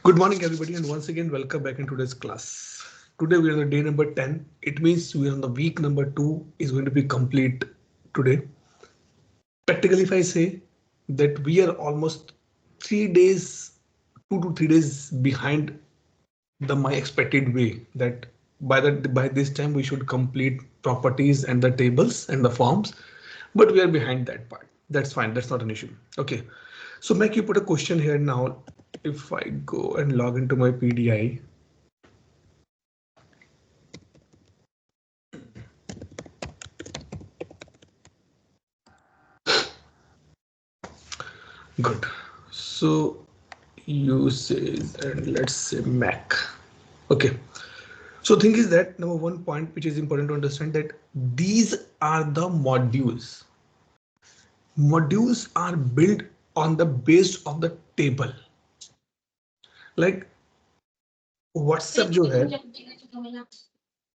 Good morning, everybody, and once again, welcome back in today's class. Today we are on the day number 10. It means we are on the week number 2 is going to be complete today. Practically, if I say that we are almost 3 days, 2 to 3 days behind my expected way, that by this time we should complete properties and the tables and the forms, but we are behind that part. That's fine. That's not an issue. Okay. So Mac, you put a question here now. If I go and log into my PDI, good. So usage and let's say Mac. Okay. So thing is that number one point which is important to understand that these are the modules. Modules are built on the base of the table. Like WhatsApp जो है,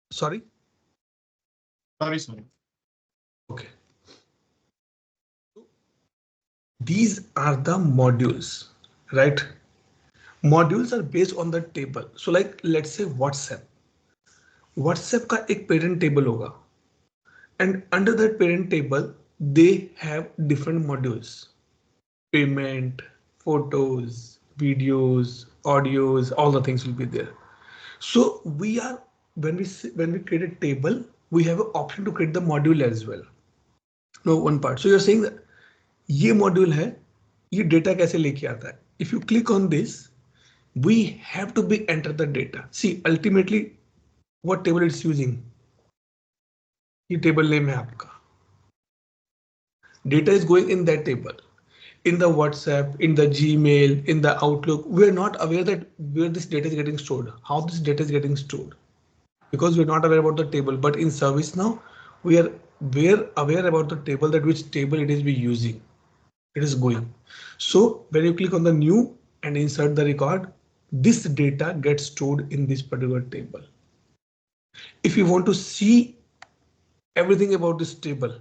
sorry. Sorry. Okay. These are the modules, right? Modules are based on the table. So like let's say WhatsApp. WhatsApp का एक parent table होगा. And under that parent table, they have different modules. Payment, photos, videos, audios, all the things will be there. So we are when we create a table, we have an option to create the module as well. No one part. So you're saying that ये module है, ये data कैसे लेके आता है? If you click on this, we have to be enter the data. See, ultimately, what table it's using? ये table name है आपका. Data is going in that table. In the WhatsApp, in the Gmail, in the Outlook, we're not aware that where this data is getting stored, how this data is getting stored, because we're not aware about the table. But in ServiceNow, we're aware about the table, that which table it is we using, it is going. So when you click on the new and insert the record, this data gets stored in this particular table. If you want to see everything about this table,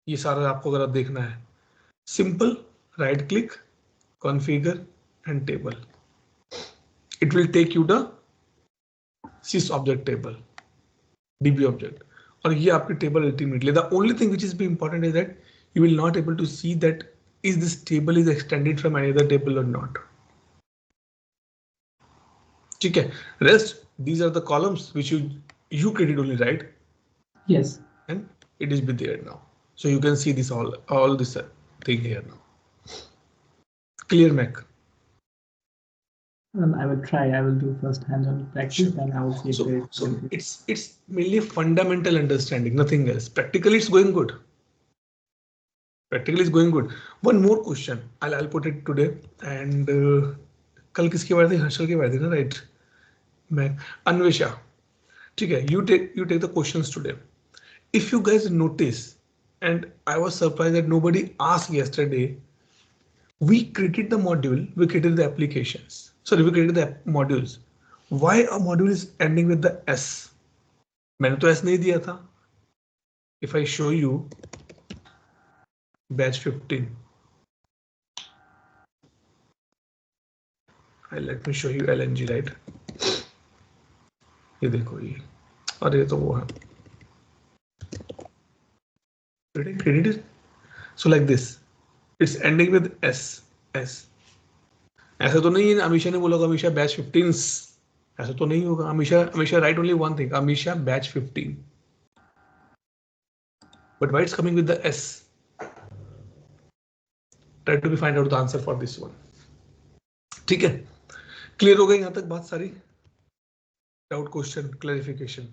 ये सारा आपको अगर देखना है, simple right click, configure and table. It will take you the sys object table, db object, और ये आपकी table ultimately. The only thing which is be important is that you will not able to see that is this table is extended from any other table or not. ठीक है. Rest these are the columns which you created only, right? Yes. And it is be there now. So you can see this all this thing here now. Clear, Mac? Well, I will try. I will do first hands-on practice, then I will see. So it's mainly fundamental understanding, nothing else. Practically, it's going good. Practically, it's going good. One more question. I'll put it today. And कल किसके बारे थे? हर्षल के बारे थे ना, right? Mac. Anvesha. ठीक है. You take the questions today. If you guys notice, and I was surprised that nobody asked yesterday. We created the module, we created the applications. Sorry, we created the modules. Why a module is ending with the S? मैंने तो S नहीं दिया था. If I show you batch 15, let me show you LNG, right? ये देखो ये, अरे तो वो है. Created it. So like this. It's ending with S. ऐसा तो नहीं है अमीशा ने बोला अमीशा बैच 15, ऐसा तो नहीं होगा. Amisha write only one thing, Amisha batch 15. But why it's coming with the S? Try to find out the answer for this one. ठीक है. क्लियर हो गई यहाँ तक बात सारी? Doubt, question, clarification.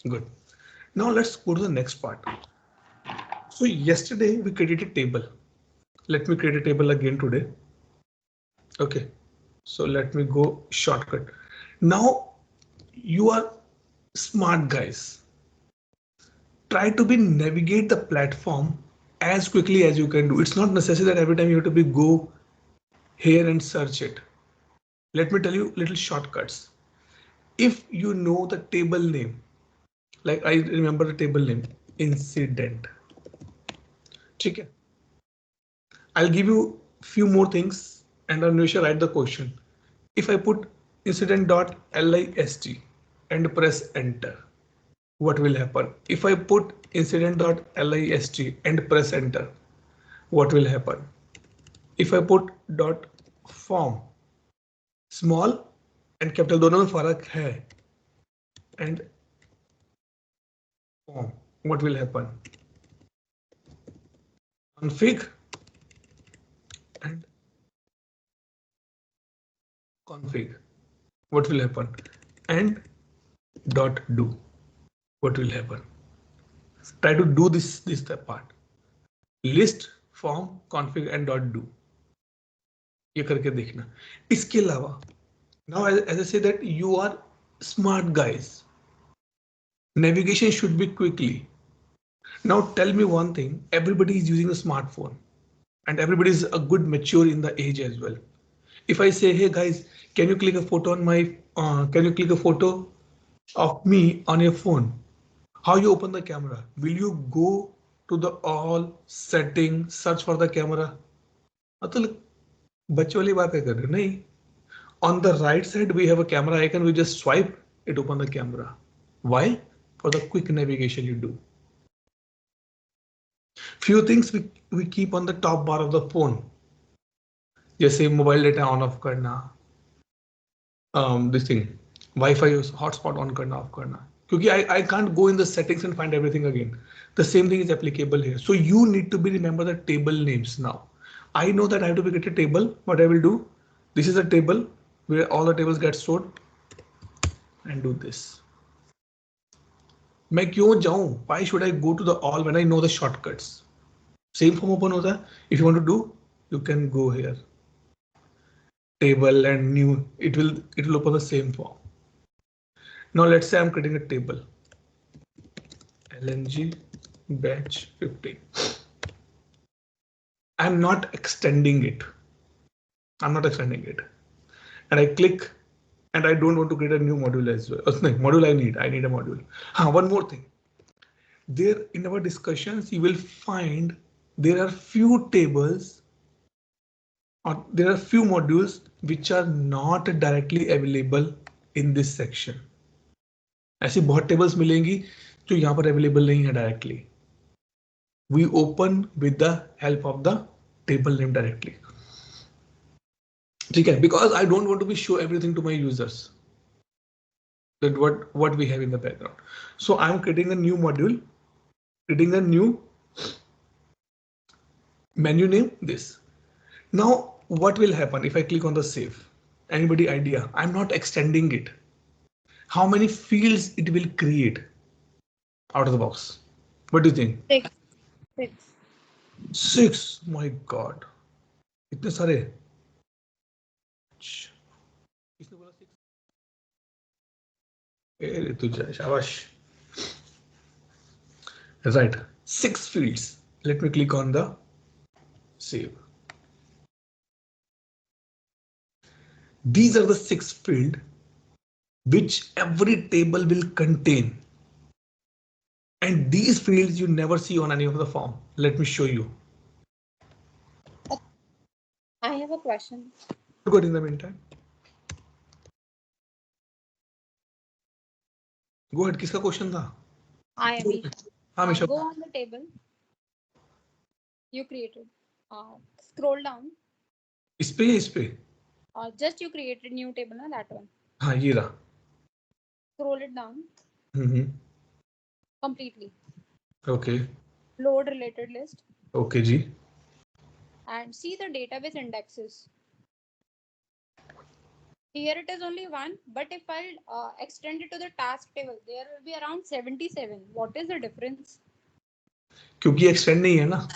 Good. Now let's go to the next part. So yesterday we created a table. Let me create a table again today. Okay. So let me go shortcut. Now you are smart guys. Try to navigate the platform as quickly as you can do. It's not necessary that every time you have to go here and search it. Let me tell you little shortcuts. If you know the table name, like I remember the table name, incident. Okay. I'll give you few more things and then you shall write the question. If I put incident.list and press enter, what will happen? If I put incident.list and press enter, what will happen? If I put dot form, small and capital दोनों में फर्क है, and form, what will happen? Config and config, what will happen? And dot do, what will happen? Try to do this part. List, form, config and dot do. ये करके देखना. इसके अलावा, now as I say that you are smart guys, navigation should be quickly. Now tell me one thing, everybody is using a smartphone and everybody is a good mature in the age as well. If I say, hey guys, can you click a photo on my, can you click a photo of me on your phone? How you open the camera? Will you go to the all setting, search for the camera? मतलब बच्चों वाली बात है कर रहे हो नहीं. On the right side we have a camera icon, we just swipe it, open the camera. Why? For the quick navigation you do. Few things we keep on the top bar of the phone, जैसे mobile data on off करना, this thing Wi-Fi hotspot on करना off करना, क्योंकि I can't go in the settings and find everything again. The same thing is applicable here. So you need to be remember the table names. Now I know that I have to create a table. What I will do, this is a table where all the tables get stored, and do this. मैं क्यों जाऊं? Why should I go to the all when I know the shortcuts? Same form open होता है. If you want to do, you can go here. Table and new, it will open the same form. Now let's say I'm creating a table, LNG batch 15. I'm not extending it. And I click, and I don't want to create a new module as well. No, module I need a module. One more thing. There in our discussions, you will find there are few tables or there are few modules which are not directly available in this section. ऐसी बहुत tables मिलेंगी जो यहाँ पर available नहीं है directly. We open with the help of the table name directly. ठीक है, because I don't want to be show everything to my users. That what we have in the background. So I'm creating a new module, creating a new menu name this. Now what will happen if I click on the save? Anybody idea? I'm not extending it. How many fields it will create out of the box? What do you think? 6. My God. इतने सारे. किसने बोला 6? ए तुझे शाबाश. Right, 6 fields. Let me click on the save. These are the 6 fields which every table will contain. And these fields you never see on any of the form. Let me show you. I have a question. Good in the meantime. Go ahead. किसका question था? I am. हमेशा. Go on the table you created. Scroll down. इस पे या इस पे? Just you created new table ना, that one. हाँ ये रहा. Scroll it down. Completely. Okay. Load related list. Okay ji. And see the database indexes. Here it is only 1, but if I'll extend it to the task table, there will be around 77. What is the difference? क्योंकि extend नहीं है ना.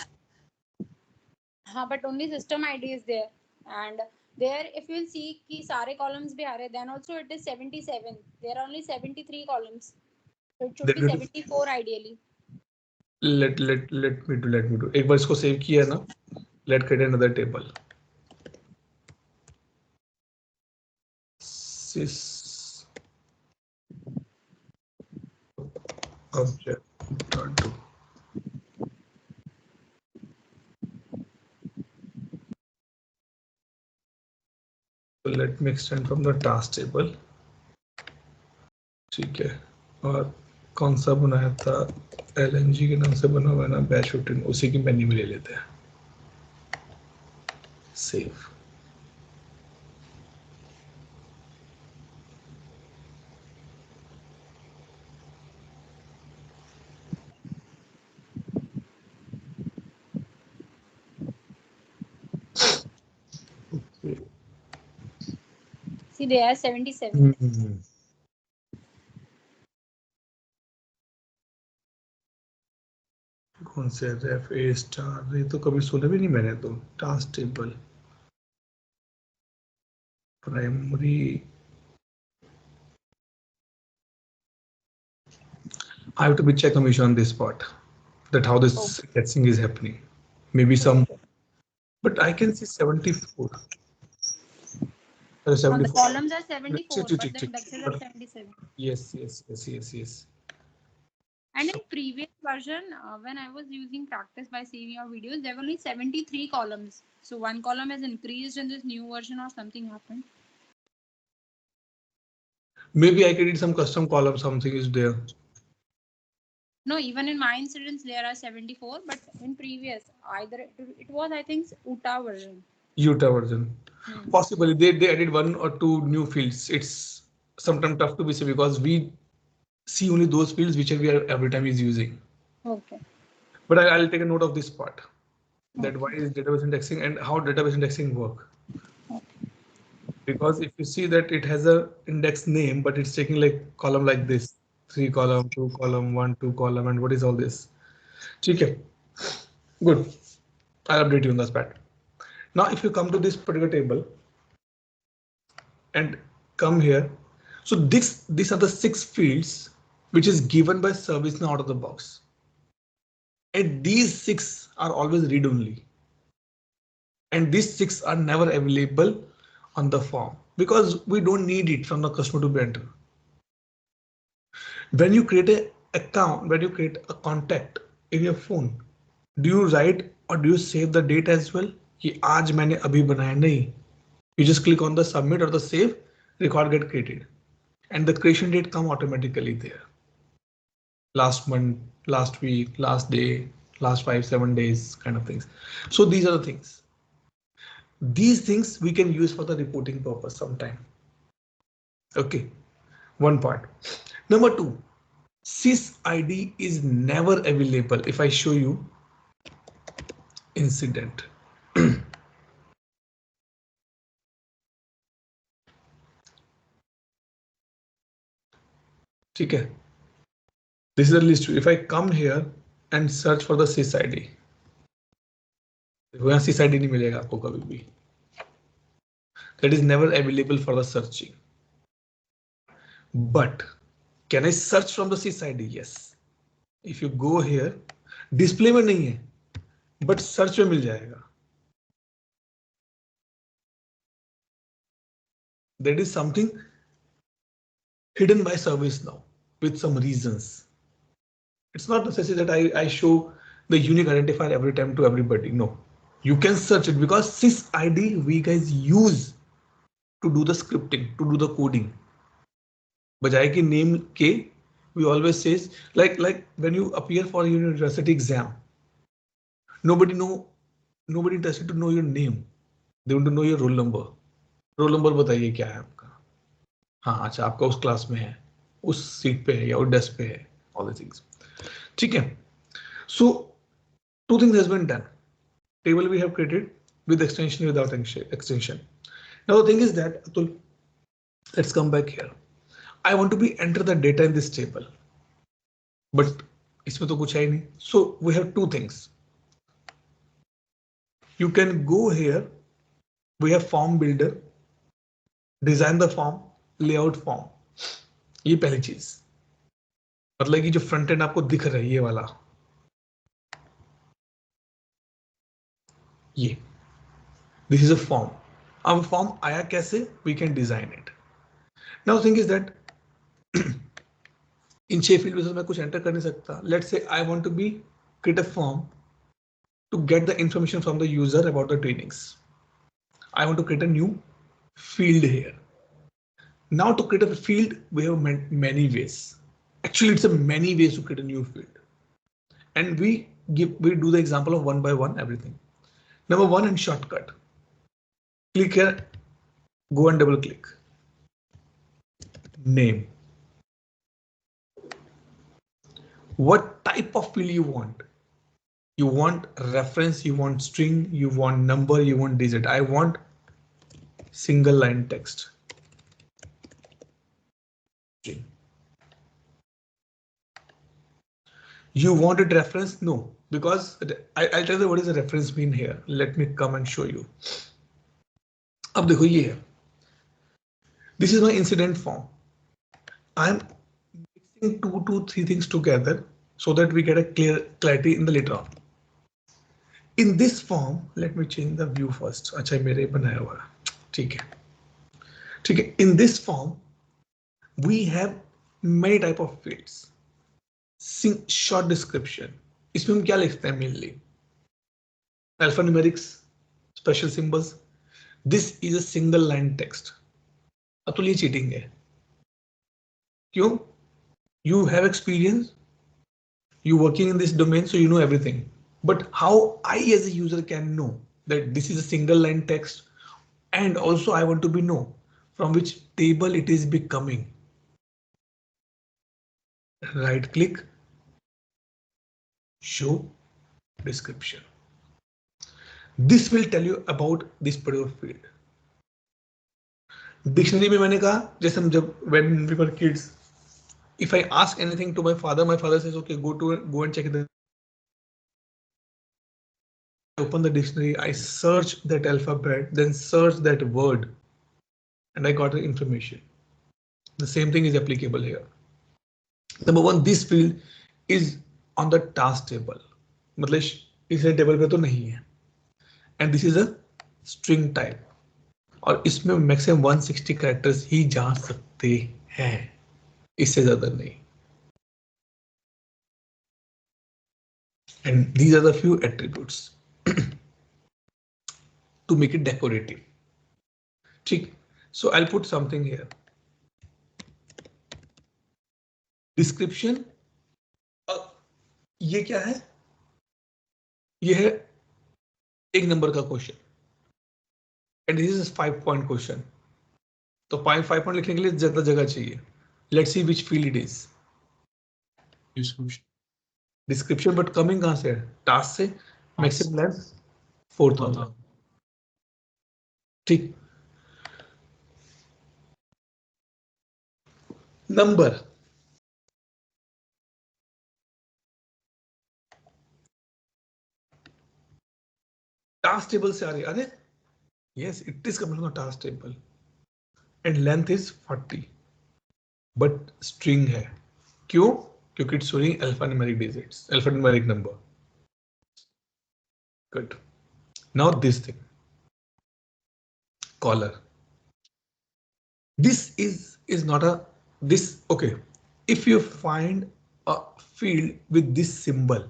But only system ID is there, and there if you will see कि सारे columns भी आ रहे, then also it is 77. There are only 73 columns, so it should be 74 ideally. Let me do. एक बार इसको सेव किया ना. Let's create another table. Sys object.do. So let me extend from the task table. ठीक है, और कौन सा बनाया था, LNG के नाम से बना हुआ है ना, बैच 15, उसी की मेन्यू में ले लेते हैं. सेव. See, they are 77. कौन से रेफ ए स्टार, ये तो कभी सुना भी नहीं मैंने तो. Task table primary. I have to be check commission on this part, that how this catching is happening. Maybe some, but I can see 74. No, the 74. columns are 74, Check, check, but the check, indexes check. are 77. Yes. And in previous version, when I was using practice by seeing your videos, there were only 73 columns. So one column has increased in this new version or something happened. Maybe I created some custom column, something is there. No, even in my incidents, there are 74, but in previous, either it was, I think, UTA version. Utah version. Possibly they added one or two new fields. It's sometimes tough to be said because we see only those fields which we are every time is using. Okay. But I'll take a note of this part. That why is database indexing and how database indexing work. Because if you see that it has a index name, but it's taking like column like this, 3 column, 2 column, 1, 2 column, and what is all this? Okay, good. I'll update you on this part. Now, if you come to this particular table and come here, so these are the 6 fields which is given by ServiceNow out of the box. And these 6 are always read only. And these 6 are never available on the form because we don't need it from the customer to be entered. When you create an account, when you create a contact in your phone, do you write or do you save the date as well? कि आज मैंने अभी बनाया नहीं. You just click on the submit or the save, record get created, and the creation date come automatically there. Last month, last week, last day, last 5-7 days kind of things. So these are the things. These things we can use for the reporting purpose sometime. Okay, one part. Number 2, sys ID is never available. If I show you incident. Okay. This is a list. If I come here and search for the sys ID, वहाँ sys ID नहीं मिलेगा आपको कभी भी. That is never available for the searching. But can I search from the sys ID? Yes. If you go here, display में नहीं है, but search में मिल जाएगा. That is something hidden by ServiceNow with some reasons. It's not necessary that I show the unique identifier every time to everybody. No, you can search it because sys ID we guys use to do the scripting, to do the coding. बजाय कि name के, we always says like when you appear for your university exam, nobody interested to know your name. They want to know your roll number. Roll number बताइए क्या है आपका. हाँ अच्छा आपका उस क्लास में है, उस सीट पे है या उस डेस्क पे है. All the things. ठीक है. So 2 things has been done. Table we have created with extension, without extension. Now the thing is that Atul, let's come back here. I want to be enter the data in this table, but इसमें तो कुछ है ही नहीं. So we have 2 things. You can go here. We have form builder, design the form, layout form. ये पहली चीज. मतलब कि जो फ्रंट एंड आपको दिख रहा है ये वाला, ये this is a form. अब फॉर्म आया कैसे? We can design it. Now thing is that in 6 field में मैं कुछ एंटर कर नहीं सकता. Let's say I want to be create a form to get the information from the user about the trainings. I want to create a new field here. Now to create a field, we have many ways. Actually, it's a many ways to create a new field. And we do the example of one by one everything. Number one, in shortcut. Click here, go and double click. Name. What type of field you want? You want reference, you want string, you want number, you want digit. I want single line text. You wanted reference? No, because I'll tell you what is the reference mean here. Let me come and show you. अब देखो ये है. This is my incident form. I'm mixing two to three things together so that we get a clarity in the later on. In this form, let me change the view first. अच्छा मेरे बनाया हुआ है. ठीक है. ठीक है. In this form, we have many type of fields. Short description. इसमें हम क्या लिखते हैं mainly? Alphanumerics, special symbols. This is a single line text. Atul ये cheating है. क्यों? You have experience. You working in this domain, so you know everything. But how I as a user can know that this is a single line text, and also I want to be know from which table it is becoming. Right click, show description. This will tell you about this particular field. Dictionary में मैंने कहा जैसे हम जब when we were kids, if I ask anything to my father says okay, go and check it. I open the dictionary, I search that alphabet, then search that word, and I got the information. The same thing is applicable here. Number one, this field is on the task table. मतलब इस table पे तो नहीं है. And this is a string type. और इसमें maximum 160 characters ही जा सकते हैं, इससे ज्यादा नहीं. And these are the few attributes to make it decorative. ठीक. So I'll put something here. Description. ये क्या है? ये है एक नंबर का question. And this is 5-point question. तो 5 point लिखने के लिए ज्यादा जगह चाहिए. Let's see which field it is. Description, but coming कहां से है? Task से. Maximum length 4000. ठीक. Number. Task table से आ रही है. Yes, it is coming from the task table. And length is 40. But string है. क्यों? क्योंकि it's showing alphanumeric digits, alphanumeric number. Good. Now this thing. Collar. This is not a this. Okay. If you find a field with this symbol,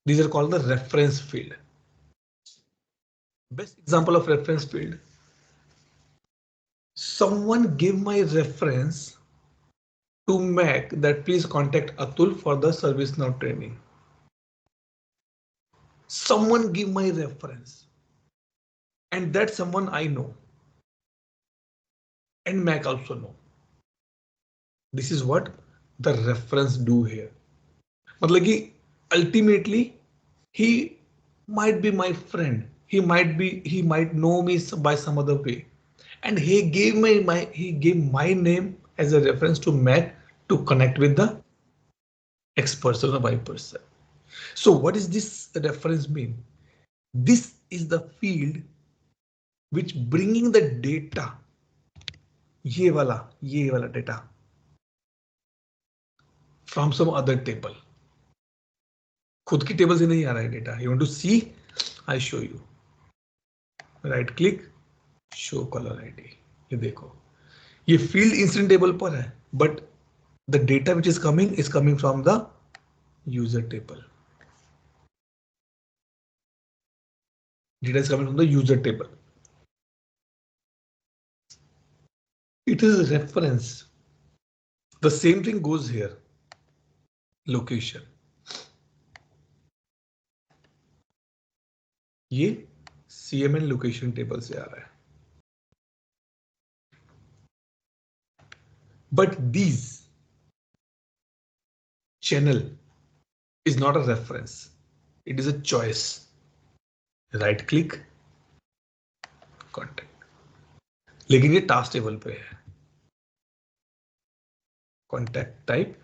these are called the reference field. Best example of reference field. Someone give my reference to Mac that please contact Atul for the ServiceNow training. Someone give my reference, and that someone I know, and Mac also know. This is what the reference do here. मतलब कि ultimately he might be my friend. He might know me by some other way, and he gave my name as a reference to Mac to connect with the X person or Y person. So what is this reference mean? This is the field which bringing the data, ये वाला data from some other table. खुद की table से नहीं आ रहा है data. You want to see? I show you. Right click, show color ID. ये देखो, ये field incident table पर है, but the data which is coming from the user table. Data is coming from the user table. It is a reference. The same thing goes here. Location. ये CMN location table से आ रहा है. But these channel is not a reference. It is a choice. Right click, contact. लेकिन ये task table पे है. Contact type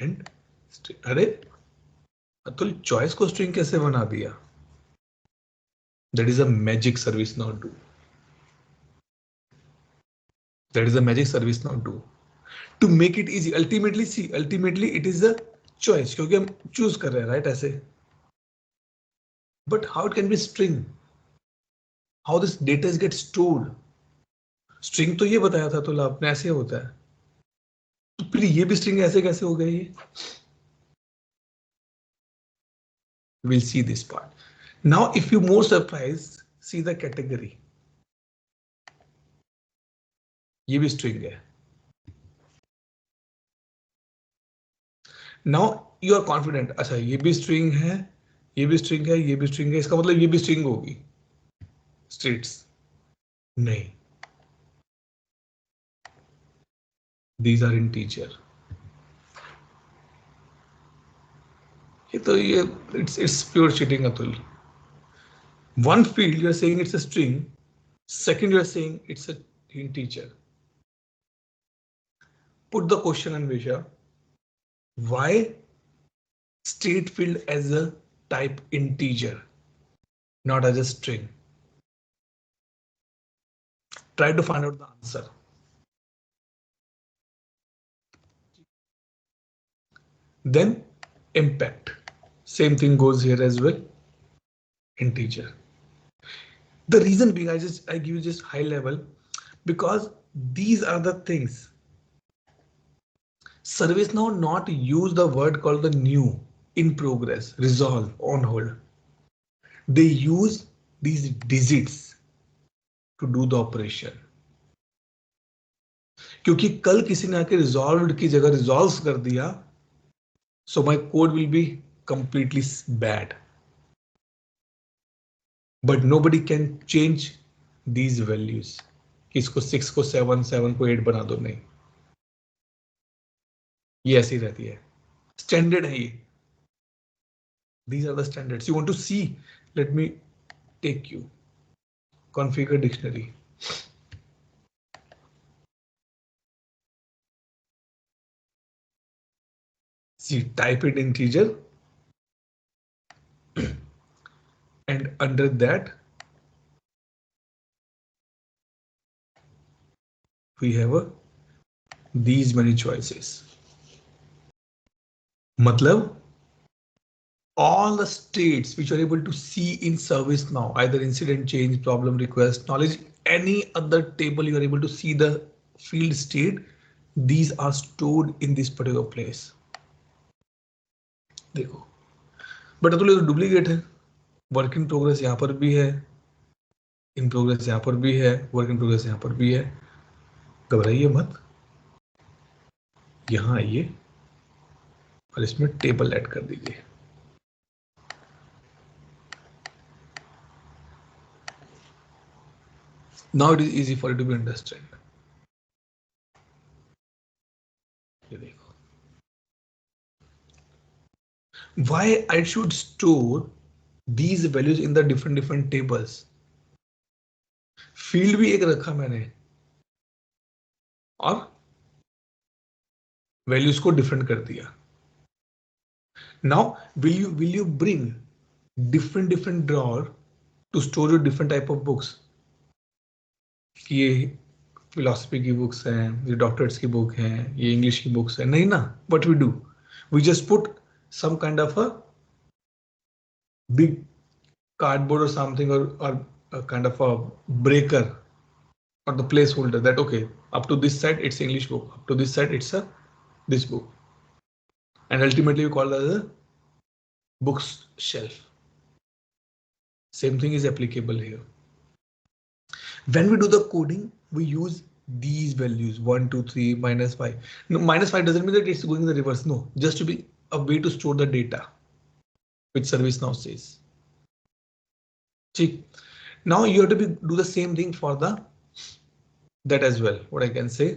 and string. अरे Atul choice को string कैसे बना दिया? That is a magic service now do. That is a magic service now do. To make it easy, ultimately see, ultimately it is a choice क्योंकि हम choose कर रहे हैं, right? ऐसे. But how it can be string? How this data is get stored? String तो ये बताया था तो आपने ऐसे होता है. तो फिर ये भी string ऐसे कैसे हो गई? We'll see this part. Now, if you more surprised, see the category. ये भी string है. Now you are confident. अच्छा ये भी string है, ये भी string है, ये भी string है. इसका मतलब ये भी string होगी. Streets. नहीं. These are integer. ये तो ये it's pure cheating Atul. One field you are saying it's a string. Second you are saying it's a integer. Put the question on Visha. Why state field as a type integer, not as a string? Try to find out the answer. Then impact. Same thing goes here as well. Integer. The reason being, I give you just high level because these are the things. ServiceNow not use the word called the new, in progress, resolve, on hold. They use these digits to do the operation. क्योंकि कल किसी ने आके resolved की जगह resolves कर दिया, so my code will be completely bad. But nobody can change these values. कि इसको 6 को 7, 7 को 8 बना दो, नहीं. ये ऐसी रहती है. Standard है ये. These are the standards. You want to see? Let me take you. Configure dictionary. See, type it integer. And under that, we have these many choices. Matlab, all the states which are able to see in ServiceNow, either incident, change, problem, request, knowledge, any other table you are able to see the field state, these are stored in this particular place. देखो, but Atul ये तो duplicate है. Work in progress यहाँ पर भी है, in progress यहाँ पर भी है, work in progress यहाँ पर भी है. घबराइए मत, यहाँ आइए और इसमें टेबल ऐड कर दीजिए. Now it is easy for you to be understand. ये देखो. Why I should store these values in the different tables? Field भी एक रखा मैंने और values को different कर दिया. Now will you bring different drawer to store your different type of books? ये philosophy की books हैं, ये doctorates की book हैं, ये English की books हैं, नहीं ना? What we do? We just put some kind of a big cardboard or something or a kind of a breaker or the placeholder that okay, up to this side it's English book, up to this side it's this book, and ultimately we call it as a books shelf. Same thing is applicable here. When we do the coding, we use these values 1, 2, 3, -5. No, -5 doesn't mean that it's going in the reverse. No, just to be a way to store the data, which service now says. See, now you have to do the same thing for the that as well. What I can say.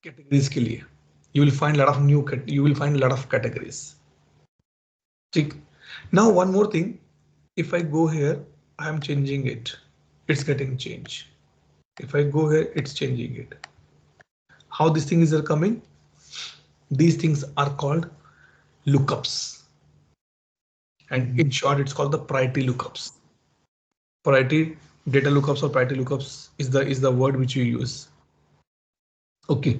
Categories के लिए you will find a lot of categories. ठीक. Now one more thing, if I go here, I am changing it. It's getting changed. If I go here, it's changing it. How these things are coming? These things are called lookups. And in short, it's called the priority lookups. Priority data lookups or priority lookups is the word which you use. Okay.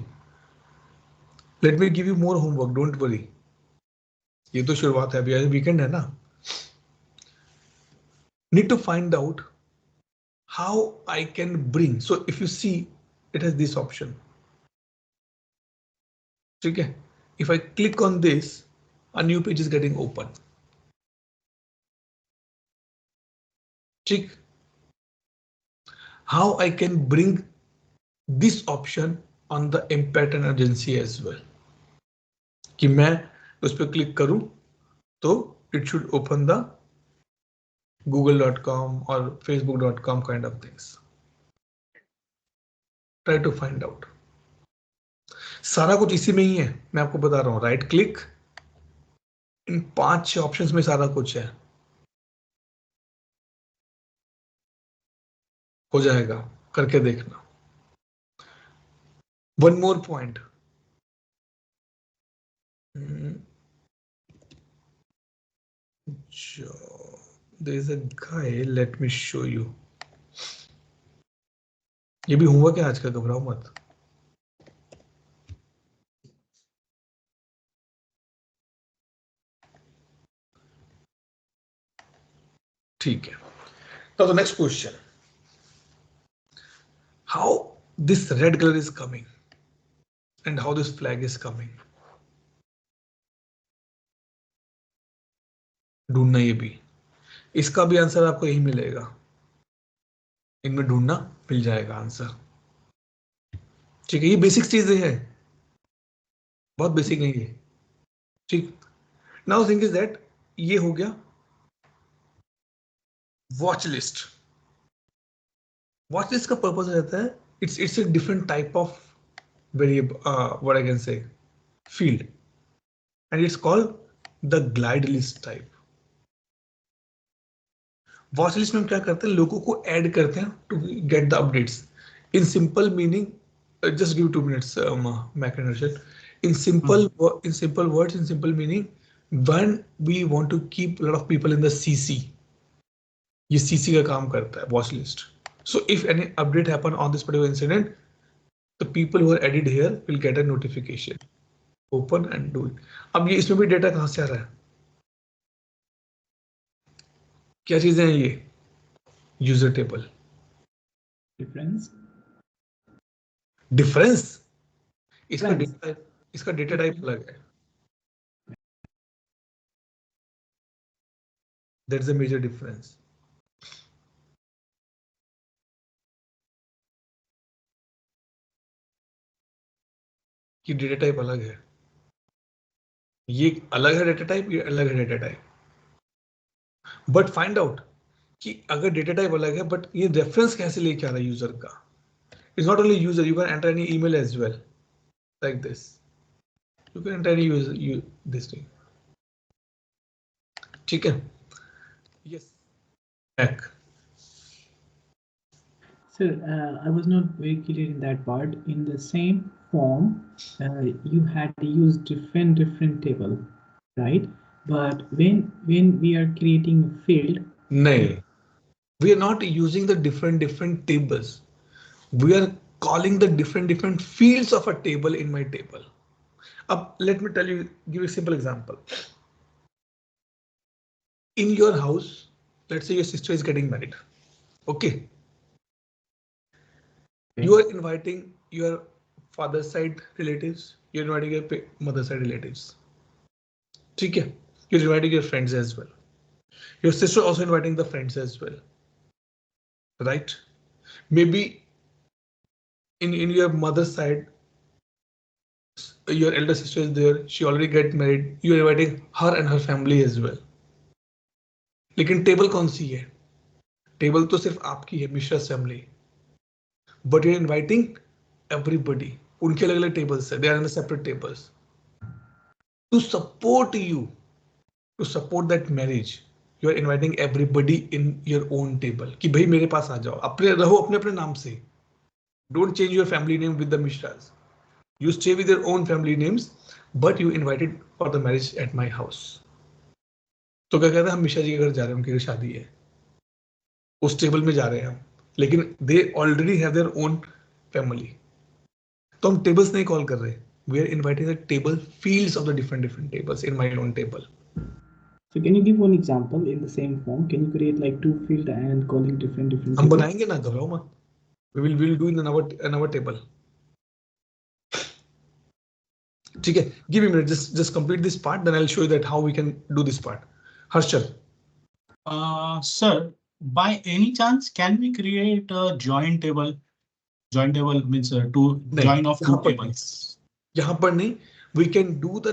Let me give you more homework. Don't worry. ये तो शुरुआत है, अभी आज weekend है ना. Need to find out how I can bring. So if you see, it has this option. Okay. If I click on this, a new page is getting open. Check how I can bring this option on the impact and urgency as well. कि मैं उस पर click करूं तो it should open the google.com or facebook.com kind of things. Try to find out. सारा कुछ इसी में ही है, मैं आपको बता रहा हूं. राइट क्लिक, इन 5 ऑप्शंस में सारा कुछ है. हो जाएगा, करके देखना. One more point. There is a guy. Let me show you. ये भी होमवर्क है आज का, घबराओ मत. ठीक है. Now the next question. How this red color is coming and how this flag is coming. ढूंढना ये भी. इसका भी आंसर आपको यही मिलेगा. इनमें ढूंढना मिल जाएगा आंसर. ठीक है, ये बेसिक चीजें हैं, बहुत बेसिक नहीं है. ठीक. नाउ थिंग इज दैट ये हो गया वॉच लिस्ट. वॉच लिस्ट का पर्पस रहता है, it's a different type of variable, what I can say, field, and it's called the glide list type. Watch list में हम क्या करते हैं, लोगों को ऐड करते हैं to get the updates. In simple meaning, just give 2 minutes, Mac and Arshad. In simple words, in simple meaning, when we want to keep a lot of people in the CC, ये CC का काम करता है watch list. So if any update happen on this particular incident, the people who are added here will get a notification. Open and do it. अब ये इसमें भी data कहाँ से आ रहा है, क्या चीजें हैं ये? User table. डिफरेंस इसका डेटा टाइप अलग है. That's a major difference. कि डेटा टाइप अलग है, ये अलग है डेटा टाइप, ये अलग है data type. But find out कि अगर डेटा टाइप अलग है, बट ये रेफरेंस कैसे लेके आ रहा है यूजर का. It's not only user, you can enter any email as well, like this. You can enter any user this thing. ठीक है. Yes back. Sir, I was not very clear in that part. In the same form, you had to use different table, right? But when we are creating a field, no, we are not using the different tables. We are calling the different fields of a table in my table. Let me tell you, give a simple example. In your house, let's say your sister is getting married. Okay. You are inviting your father's side relatives, you're inviting your mother's side relatives. ठीक है. You're inviting your friends as well. Your sister also inviting the friends as well, right? Maybe in your mother's side, your elder sister is there. She already get married. You are inviting her and her family as well. लेकिन table कौन सी है? Table तो सिर्फ आपकी है, Mishra family. But you're inviting everybody. उनके अलग अलग tables है. They are in the separate tables. To support you, to support that marriage, you are inviting everybody in your own table. कि भाई मेरे पास आ जाओ. अपने रहो अपने अपने नाम से. Don't change your family name with the Mishras. You stay with your own family names, but you invited for the marriage at my house. तो क्या कहते हैं, हम मिश्रा जी के घर जा रहे हैं, उनकी शादी है, उस टेबल में जा रहे हैं हम, लेकिन they already have their own family. तो हम टेबल्स नहीं कॉल कर रहे, we are inviting the table fields of the different different tables in my own table. So can you give one example in the same form? Can you create like two field and calling different हम tables? बनाएंगे ना, घबराओ मत. We will do in another table. ठीक है, give me a minute, just complete this part, then I'll show you that how we can do this part. Harshal. Sir, by any chance, can we create a joint table? Joint table means join of two tables. यहाँ पर नहीं, we can do the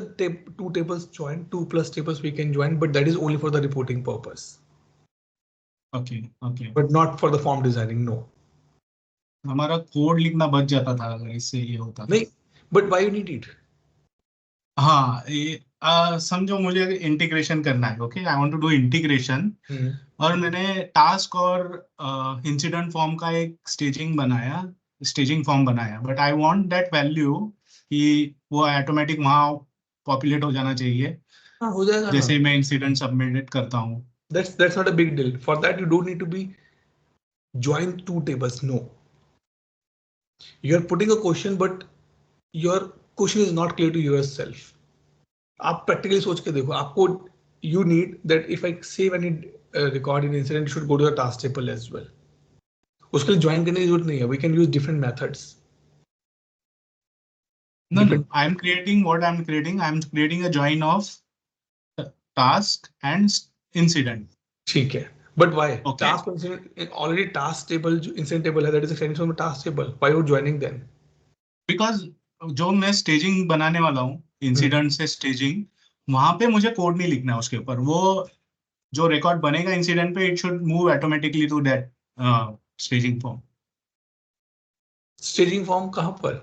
two tables join, 2 plus tables we can join, but that is only for the reporting purpose. Okay. But not for the form designing, no. हमारा code लिखना बच जाता था अगर इससे ये होता. नहीं, but why you need it? हाँ, ये समझो मुझे इंटीग्रेशन करना है. Okay, I want to do integration. और मैंने टास्क और इंसिडेंट फॉर्म का एक स्टेजिंग फॉर्म बनाया, but I want that value कि वो ऑटोमेटिक वहाँ पॉपुलेट हो जाना चाहिए. हाँ, हो जाएगा जैसे मैं इंसिडेंट सबमिट करता हूँ. That's not a big deal. For that you don't need to be join two tables. No. You are putting a question, but your question is not clear to yourself. आप practically सोच के देखो, आपको you need that if I save any record in incident, you should go to the task table as well. उसके लिए join करने की जरूरत नहीं है. We can use different methods. No, I'm creating a join of task and incident. ठीक है. But why? Okay. Task incident already task table जो incident table है, that is extension from task table. Why you joining them? Because जो मैं staging बनाने वाला हूँ, incident से स्टेजिंग, वहां पे मुझे कोड नहीं लिखना है उसके ऊपर. वो जो रिकॉर्ड बनेगा इंसिडेंट पे, it should move automatically to that staging form. Staging form कहाँ पर?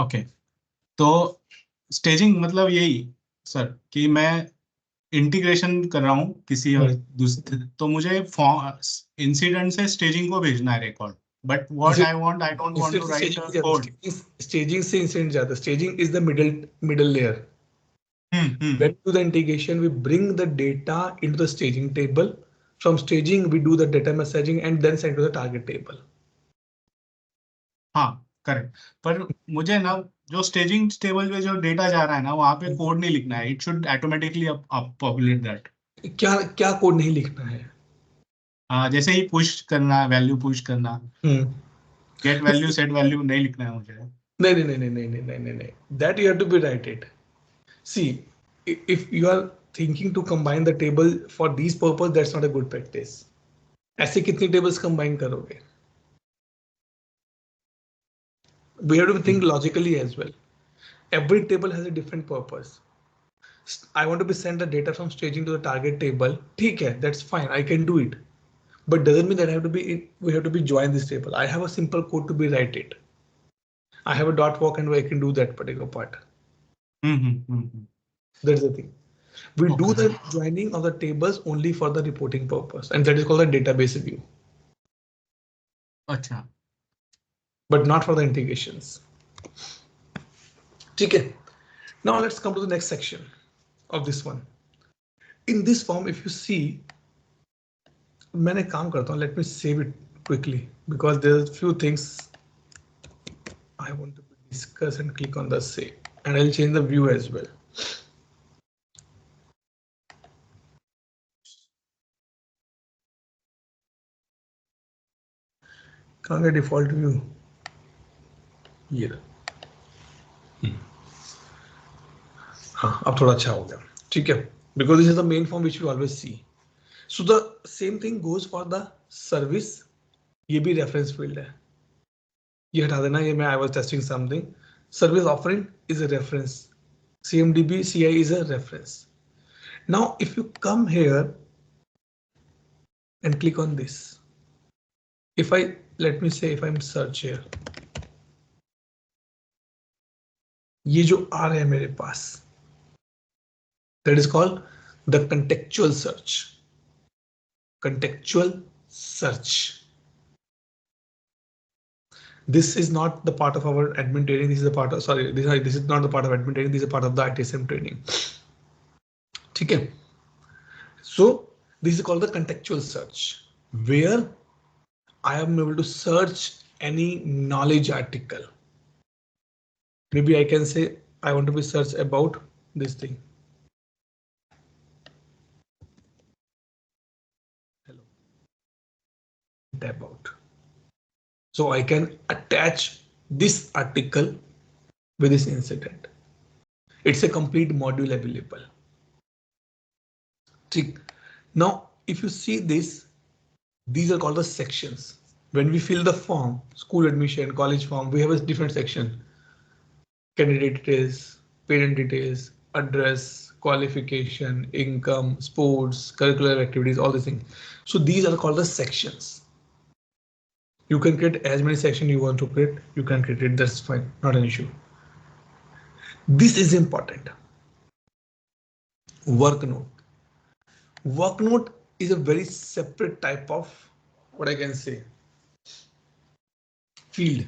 ओके, तो स्टेजिंग मतलब यही सर कि मैं इंटीग्रेशन कर रहा हूँ किसी और दूसरे, तो मुझे इंसिडेंट से स्टेजिंग को भेजना है record. But what I don't want to write a code. Staging से incident जाता. Staging is the middle layer. When we do the integration, we bring the data into the staging table. From staging, we do the data messaging and then send to the target table. हाँ, correct. पर मुझे ना जो staging table पे जो data जा रहा है ना, वहाँ पे कोड नहीं लिखना है. It should automatically populate that. क्या कोड नहीं लिखना है? जैसे ही पुश करना, वैल्यू पुश करना, गेट वैल्यू सेट वैल्यू नहीं लिखना है मुझे. नहीं. That you have to be write it. See, if you are thinking to combine the table for these purpose, that's not a good practice. ऐसे कितनी tables combine करोगे? We have to think logically as well. Every table has a different purpose. I want to be send the data from staging to the target table. ठीक है, that's fine. I can do it. But doesn't mean that we have to be join this table. I have a simple code to be write it. I have a dot walk and I can do that particular part. That's the thing. We do the joining of the tables only for the reporting purpose, and that is called the database view. अच्छा. But not for the integrations. Okay. Now let's come to the next section of this one. In this form, if you see, मैंने काम करता हूँ. Let me save it quickly because there's a few things I want to discuss and click on the save, and I'll change the view as well. कहाँ का default view? ये हाँ, अब थोड़ा अच्छा हो गया. ठीक है, because this is the main form which we always see. So the same thing goes for the service. ये भी reference field है, ये हटा देना, ये मैं I was testing something. Service offering is a reference. CMDB CI is a reference. Now if you come here and click on this, if I let me say if I'm search here, ये जो आ रहा है मेरे पास, that is called the contextual search. Contextual search. This is not the part of our admin training. This is a part of, sorry, this is not the part of admin training. This is a part of the ITSM training. ठीक है. So this is called the contextual search, where I am able to search any knowledge article. Maybe I can say I want to be search about this thing. Hello. About. So I can attach this article with this incident. It's a complete module available. Now, if you see this, these are called the sections. When we fill the form, school admission, college form, we have a different section. Candidate details, parent details, address, qualification, income, sports, curricular activities, all these things. So these are called the sections. You can create as many sections you want to create. You can create it. That's fine. Not an issue. This is important. Work note. Work note is a very separate type of, what I can say, field.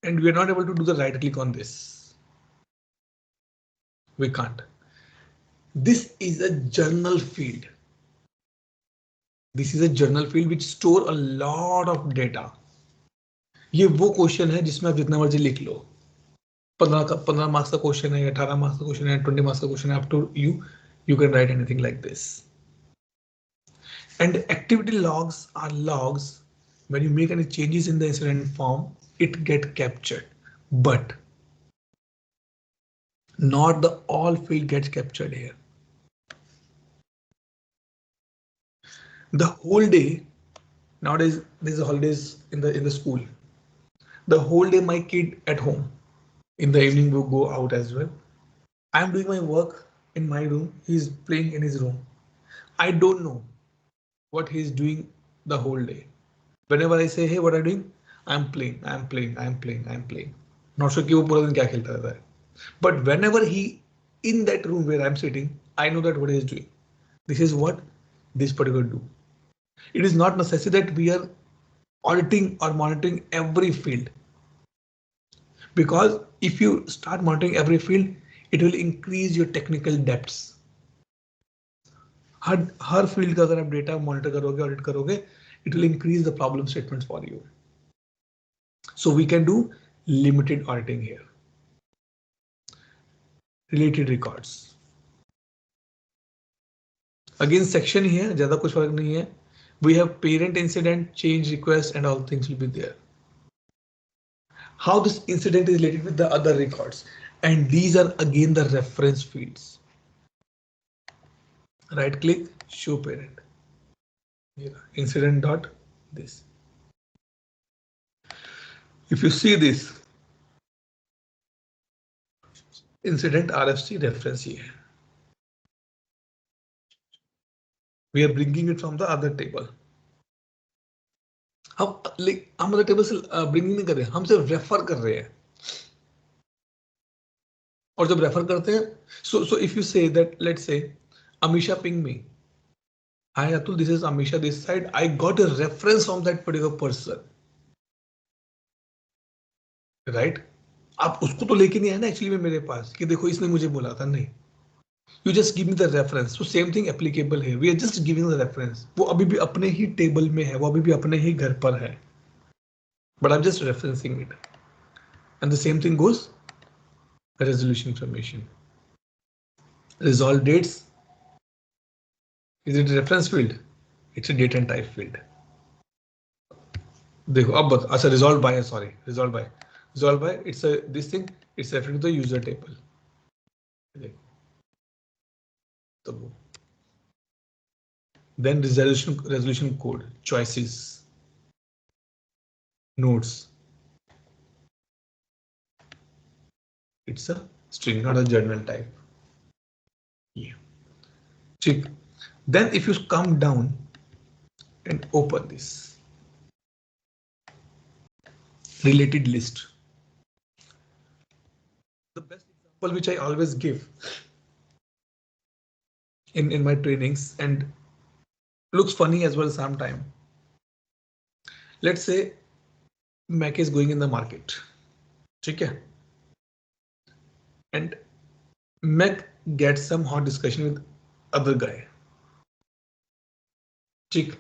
And we are not able to do the right click on this. We can't. This is a journal field. This is a journal field which store a lot of data. ये वो question है जिसमें आप जितना मर्जी लिख लो. 15 marks का question है, 18 मार्क्स का क्वेश्चन है, 20 मार्क्स का क्वेश्चन है, up to you. You can write anything like this. And activity logs are logs. When you make any changes in the incident form, it get captured, but not the all field gets captured here. The whole day, nowadays there's holidays in the school. The whole day my kid at home. In the evening we'll go out as well. I'm doing my work in my room. He's playing in his room. I don't know what he's doing the whole day. Whenever I say, hey, what are you doing? I'm playing, I'm playing, I'm playing, I'm playing. Not sure कि वो पूरा दिन क्या खेलता रहता है. But whenever he in that room where I'm sitting, I know that what he is doing. This is what this particular do. It is not necessary that we are auditing or monitoring every field. Because if you start monitoring every field, it will increase your technical depths. Her field का अगर आप data monitor करोगे, audit करोगे, it will increase the problem statements for you. So we can do limited auditing here. Related records. Again, section here, ज़्यादा कुछ फर्क नहीं है. We have parent incident, change request, and all things will be there. How this incident is related with the other records, and these are again the reference fields. Right click, show parent. Here, incident dot this. If you see this incident RFC reference here, we are bringing it from the other table. हम other table से bringing नहीं कर रहे हैं, हम सिर्फ refer कर रहे हैं. और जब रेफर करते हैं, so if you say that, let's say Amisha ping me, hi Atul, this is Amisha this side, I got a reference from that particular person, right? आप उसको तो लेके नहीं आए ना एक्चुअली में मेरे पास कि देखो इसने मुझे बोला था, नहीं. You just give me the reference. So same thing applicable here. We are just giving the reference. वो अभी भी अपने ही टेबल में है, वो अभी भी अपने ही घर पर है. But I'm just referencing it. And the same thing goes resolution information. Resolve dates. Is it a reference field? It's a date and type field. देखो अब बता, अच्छा resolved by, sorry, resolved by, it's a this thing, it's referring to the user table. Then resolution code, choices, nodes. It's a string, not a journal type. Yeah. Check. Then if you come down and open this related list, the best example which I always give in my trainings and looks funny as well sometime. Let's say Mac is going in the market. Okay. And Mac gets some hot discussion with other guy. ठीक.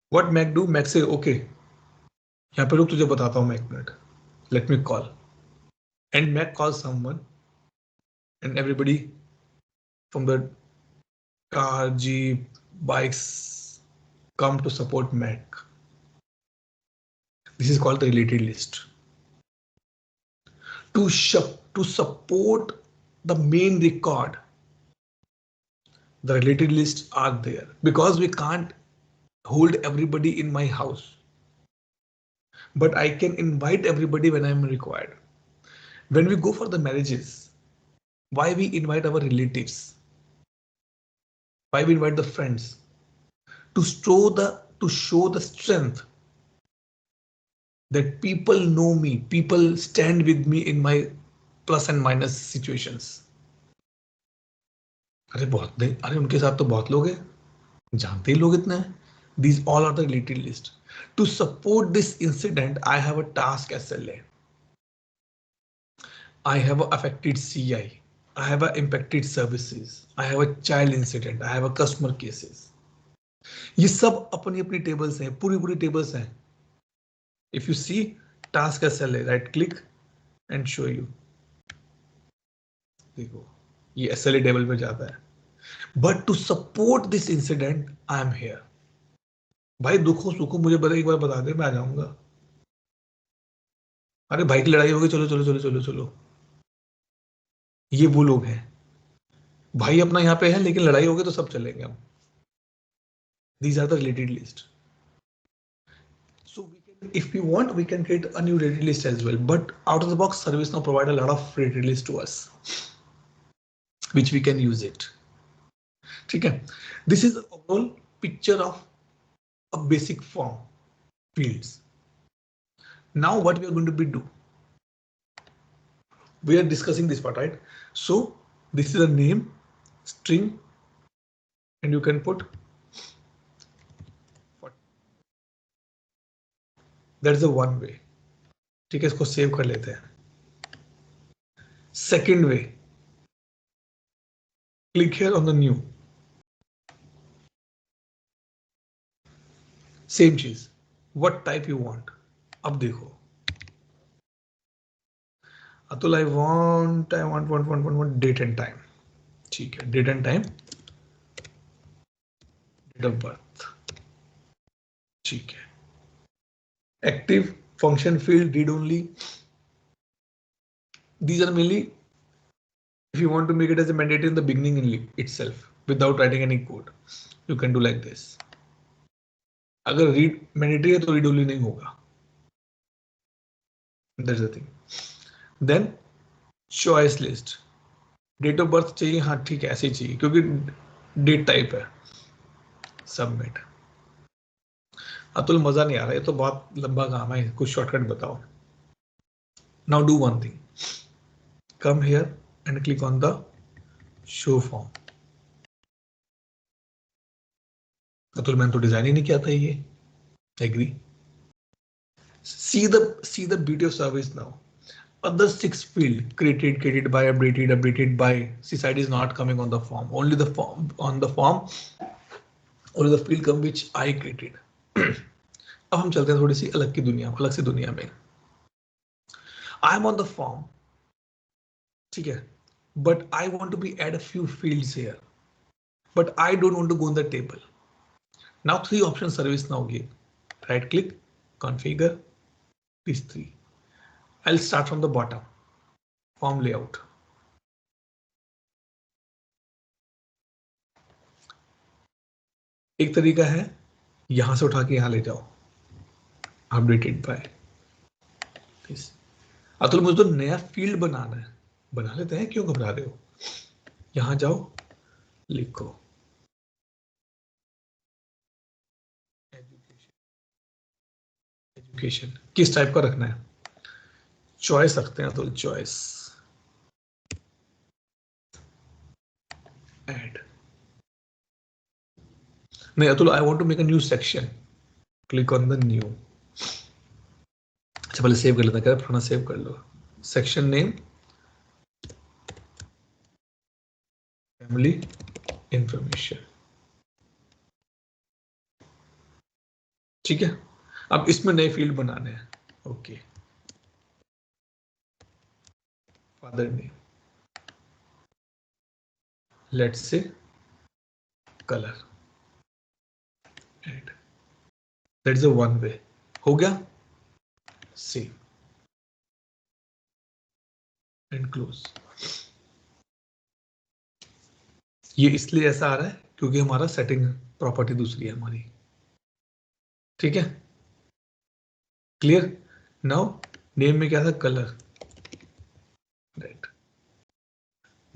What Mac do? Mac say, okay, यहाँ पे रुक तुझे बताता हूँ मैं एक minute. Let me call. And Mac calls someone, and everybody from the car, jeep, bikes come to support Mac. This is called the related list. To support the main record, the related lists are there because we can't hold everybody in my house, but I can invite everybody when I'm required. When we go for the marriages, why we invite our relatives? Why we invite the friends? To show the strength that people know me, people stand with me in my plus and minus situations. अरे उनके साथ तो बहुत लोग हैं, जानते ही लोग इतने हैं. These all are the related list. To support this incident, I have a task SLA. I have a affected CI. I have a impacted services. I have a child incident. I have a customer cases. ये सब अपनी अपनी tables हैं, पूरी tables हैं. If you see task SLA, right click and show you. देखो ये SLA table पे जाता है. But to support this incident, I am here. भाई दुखो सुखो मुझे एक बार बता दे, मैं आ जाऊंगा. अरे भाई की लड़ाई हो गई, चलो. ये वो लोग हैं. भाई अपना यहाँ पे है लेकिन लड़ाई हो गई तो सब चलेंगे हम. These are the related list. So if we want, we can create a new related list as well. But out of the box, ServiceNow provide a lot of related list to us, which we can use it. Okay. This is the overall picture of a basic form fields. Now what we are going to do? We are discussing this part, right? So this is a name string, and you can put. That's the one way. ठीक है, इसको save कर लेते हैं. Second way, click here on the new. Same चीज. What type you want? अब देखो. Atul I want date and time. ठीक है, date and time, date of birth. ठीक है. Active function field, read only. These are mainly if you want to make it as a mandate in the beginning itself without writing any code. You can do like this. अगर read mandatory है तो read only नहीं होगा. That's the thing. Then choice list. Date of birth चाहिए, हाँ ठीक है ऐसे ही चाहिए क्योंकि date type है. Submit. अतुल मजा नहीं आ रहा है, तो बहुत लंबा काम है, कुछ शॉर्टकट बताओ. Now do one thing. Come here and click on the show form. Atul मैंने तो डिजाइन ही नहीं किया था ये. Agree. See the beauty of ServiceNow. Other 6 field created by, updated by. CSID is not coming on the form. Only the form on the form. Only the field come which I created. अब हम चलते हैं थोड़ी सी अलग से दुनिया में. I am on the form. ठीक है. But I want to be add a few fields here. But I don't want to go in the table. Now 3 options ServiceNow give. Right click, configure, these 3. I'll start from the bottom. Form layout. एक तरीका है यहां से उठा के यहां ले जाओ, अपडेटेड बाय। अतुल मुझे तो नया फील्ड बनाना है, बना लेते हैं, क्यों घबरा रहे हो? यहां जाओ, लिखो एजुकेशन। किस टाइप का रखना है? चॉइस रखते हैं, अतुल चॉइस। ऐड नहीं Atul, I want to make a new section, click on the new. अच्छा पहले सेव कर लेता है, पुराना सेव कर लो। सेक्शन नेम फैमिली इंफॉर्मेशन, ठीक है। अब इसमें नए फील्ड बनाने हैं। Okay, father name, let's say colour, add, that's a one way. हो गया, सेव एंड क्लोज। ये इसलिए ऐसा आ रहा है क्योंकि हमारा सेटिंग प्रॉपर्टी दूसरी है हमारी, ठीक है। क्लियर? नाउ नेम में क्या था? Colour, date,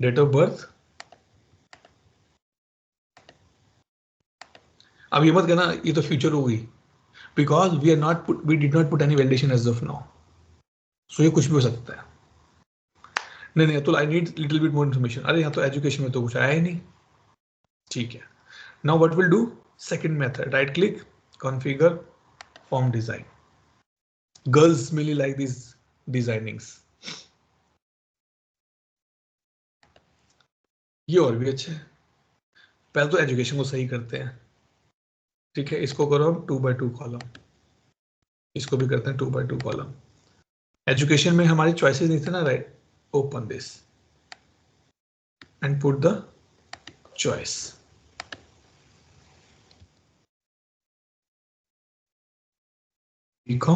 date of birth. अब ये मत कहना ये तो फ्यूचर हो गई, because we did not put any validation as of now, so ये कुछ भी हो सकता है। नहीं नहीं तो I need little bit more information. अरे यहाँ तो एजुकेशन में तो कुछ आया ही नहीं, ठीक है। Now what will do? Second method, right click, configure form design. Girls mainly like this designings. ये और भी अच्छा है। पहले तो एजुकेशन को सही करते हैं, ठीक है। इसको करो हम 2x2 कॉलम, इसको भी करते हैं 2x2 कॉलम। एजुकेशन में हमारी चॉइसेस नहीं थे ना, right? Open this and put the choice. लिखो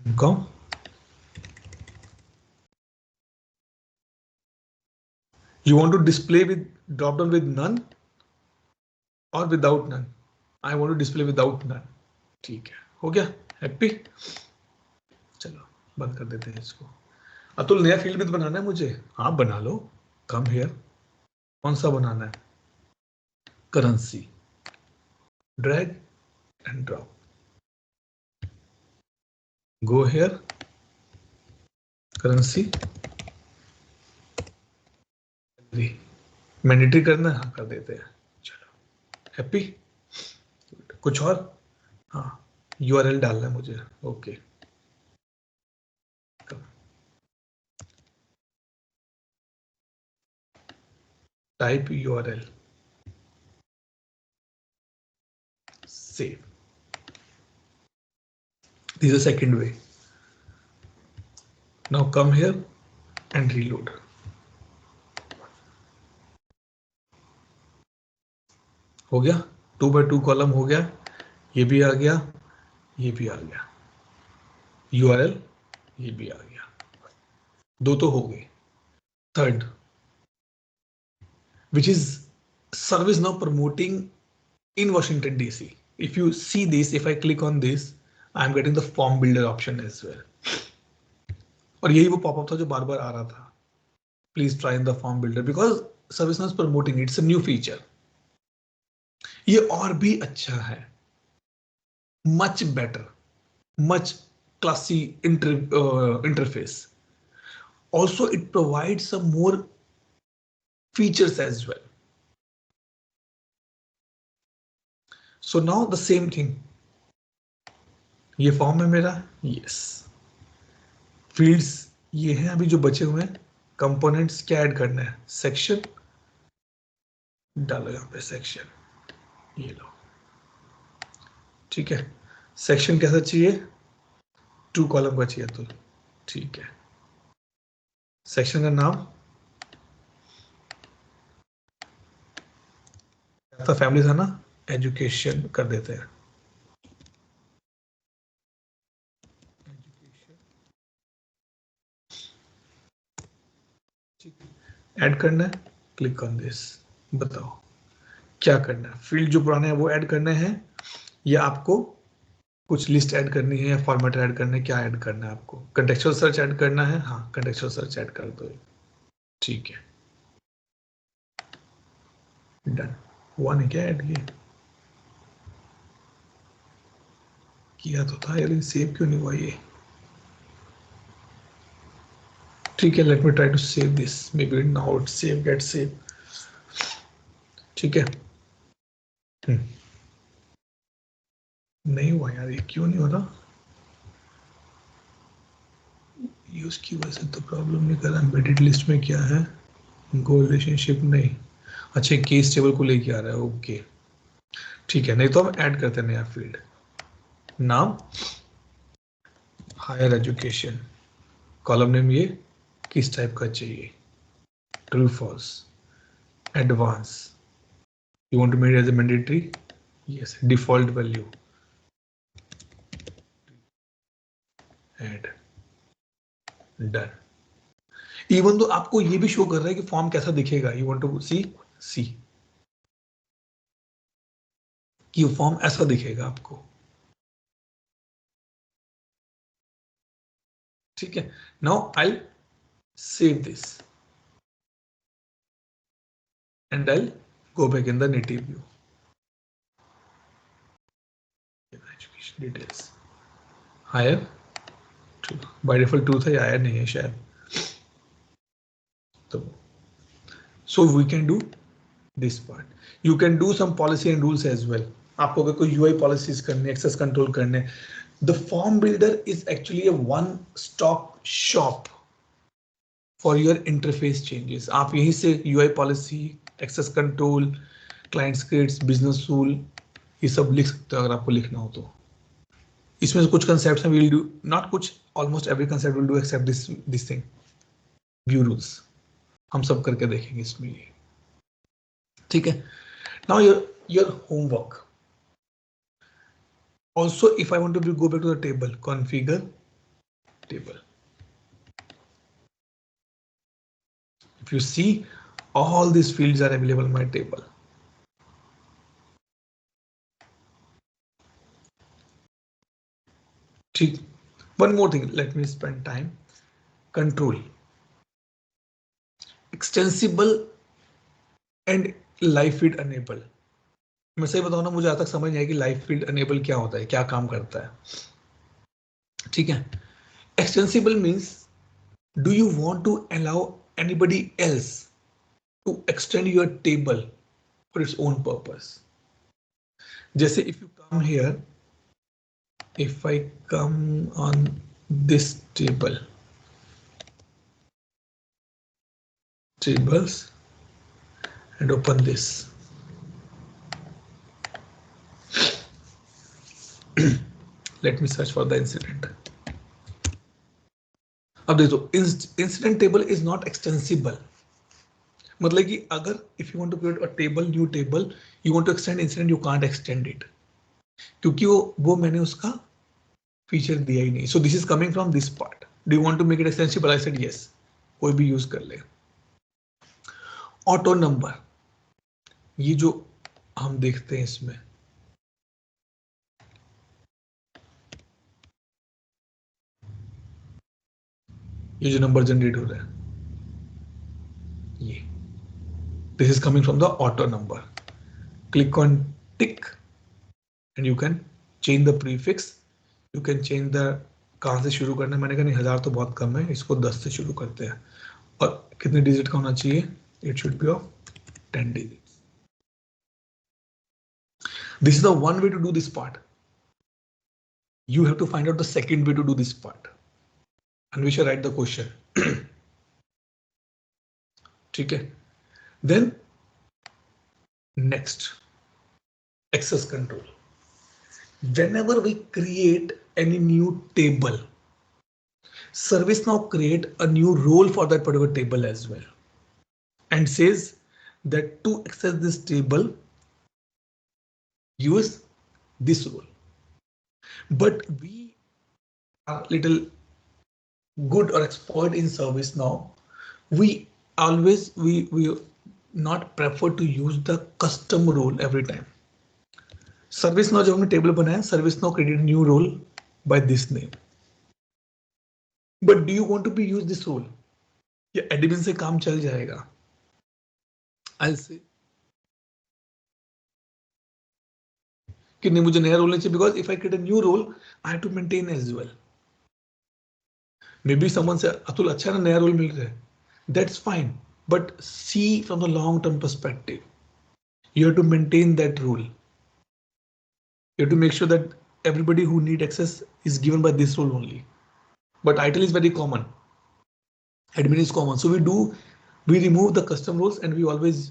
MCOM। You want to display with drop down with none or without none? I want to display without none, ठीक है। हो गया, हैप्पी। चलो बंद कर देते हैं इसको। अतुल नया फील्ड भी तो बनाना है मुझे। हाँ बना लो, कम हियर। कौन सा बनाना है? Currency, drag and drop, go here, currency, mandatory करना है, हाँ कर देते हैं। चलो हैप्पी। कुछ और? हाँ यूआरएल डालना है मुझे, okay. Type URL, save. This is the second way. Now come here and reload. हो गया, 2x2 कॉलम हो गया, ये भी आ गया, ये भी आ गया, URL ये भी आ गया, दो तो हो गए। Third, which is service now promoting in Washington DC. If you see this, if I click on this, I am getting the form builder option as well. और यही वो पॉपअप था जो बार बार आ रहा था, please try in the form builder, because service now is promoting, it's a new feature. ये और भी अच्छा है, much better, much classy interface. Also, it provides some more features as well. So now the same thing. ये form है मेरा, yes. Fields ये हैं अभी जो बचे हुए हैं। कंपोनेंट्स क्या ऐड करना है? सेक्शन डालो यहाँ पे, सेक्शन ये लो, ठीक है। सेक्शन कैसा चाहिए? 2 कॉलम का चाहिए तो ठीक है। सेक्शन का नाम था, फैमिली था ना, एजुकेशन कर देते हैं। ऐड करना है, क्लिक ऑन दिस। बताओ क्या करना है, फील्ड जो पुराने हैं वो ऐड करने हैं या आपको कुछ लिस्ट ऐड करनी है या फॉर्मेट ऐड करना है, क्या ऐड करना है आपको? कंटेक्चुअल सर्च ऐड करना है, हाँ कंटेक्चुअल सर्च ऐड कर दो, ठीक है डन। हुआ नहीं क्या ऐड किया तो था यार, सेव क्यों नहीं हुआ ये? ठीक है, let me try to save this, maybe now it save get save. ठीक है नहीं हुआ यार, ये क्यों नहीं हो रहा? यूज की वजह से तो प्रॉब्लम नहीं कर रहा। एम्बेडेड लिस्ट में क्या है? गो रिलेशनशिप नहीं, अच्छा केस टेबल को लेके आ रहा है, ओके ठीक है। नहीं तो हम ऐड करते हैं नया फील्ड, नाम हायर एजुकेशन, कॉलम नेम ये किस टाइप का चाहिए, true false, advance, you want to make as a mandatory, yes, default value, add, done. Even तो आपको ये भी शो कर रहा है कि फॉर्म कैसा दिखेगा, यू वांट टू सी कि फॉर्म ऐसा दिखेगा आपको, ठीक है। Now I save this and I'll go back in the native view. Education details higher true, by default true था, आया नहीं है शायद, तो so we can do this part. You can do some policy and rules as well. आपको अगर कोई UI policies करने, access control करने, the form builder is actually a one stop shop for your interface changes. आप यहीं से UI policy, access control, client scripts, business rule ये सब लिख सकते हो अगर आपको लिखना हो तो। इसमें से कुछ कंसेप्ट्स विल डू, नॉट कुछ, almost every concept will do except this thing, view rules हम सब करके देखेंगे इसमें ये, ठीक है। Now your homework also, if I want to go back to the table, configure table, if you see all these fields are available in my table, ठीक। one more thing, let me spend time, control, extensible and live feed enable। मैं सही बताऊं ना, मुझे आज तक समझ नहीं आया कि लाइव फील्ड अनेबल क्या होता है, क्या काम करता है, ठीक है। Extensible means do you want to allow anybody else to extend your table for its own purpose. जैसे if you come here, if I come on this table, tables and open this, let me search for the incident। अब देखो incident table is not extensible, मतलब कि अगर if you want to create a table, new table, you want to extend incident, you can't extend it, क्योंकि वो मैंने उसका feature दिया ही नहीं। So this is coming from this part. Do you want to make it extensible? I said yes, कोई भी use कर ले। ऑटो नंबर, ये जो हम देखते हैं इसमें, ये जो नंबर जनरेट हो रहा है, ये this is coming from the auto number. Click on tick and you can change the prefix, you can change the, कहां से शुरू करना है। मैंने कहा नहीं 1000 तो बहुत कम है, इसको 10 से शुरू करते हैं। और कितने डिजिट का होना चाहिए? It should be of 10 digits. This is the one way to do this part. You have to find out the second way to do this part, and we shall write the question। ठीक है, then next, access control। Whenever we create any new table, ServiceNow create a new role for that particular table as well, and says that to access this table, use this role। But we are little good or expert in ServiceNow, we always we not prefer to use the custom role every time. ServiceNow जब हमने table बनाया, ServiceNow created new role by this name. But do you want to be use this role? या admin से काम चल जाएगा? I'll say कि नहीं मुझे नया रोल नहीं चाहिए, because if I create a new role, I have to maintain as well. Maybe someone say Atul अच्छा है ना नया रोल मिल रहा है. That's fine, but see from the long-term perspective. You have to maintain that role. You have to make sure that everybody who need access is given by this role only. But title is very common. Admin is common. So we remove the custom roles and we always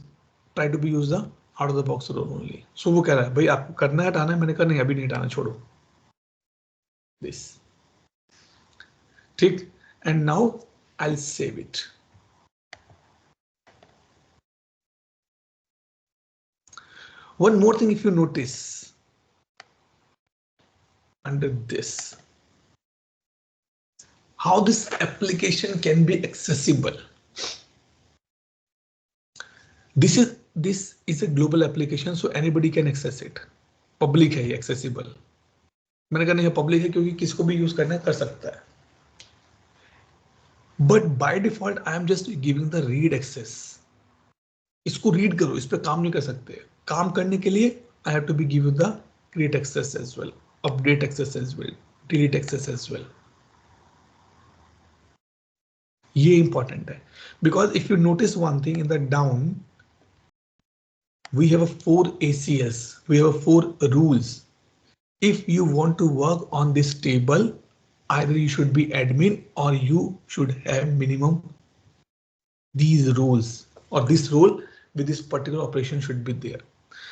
try to be use the out of the box role only. So वो कह रहा है भाई आपको करना है हटाना है, मैंने कहा नहीं अभी नहीं हटाना छोड़ो. This. ठीक. And now I'll save it. One more thing, if you notice under this, how this application can be accessible. This is a global application, so anybody can access it. Public है ये accessible. मैंने कहा नहीं है public है क्योंकि किसको भी use करना है कर सकता है. But by default I am just giving the read access. इसको read करो, इस पे काम नहीं कर सकते. काम करने के लिए I have to be given the create access as well, update access as well, delete access as well. ये important है because if you notice one thing in the down, we have a 4 ACS, we have a 4 rules. If you want to work on this table, either you should be admin or you should have minimum these rules, or this role with this particular operation should be there.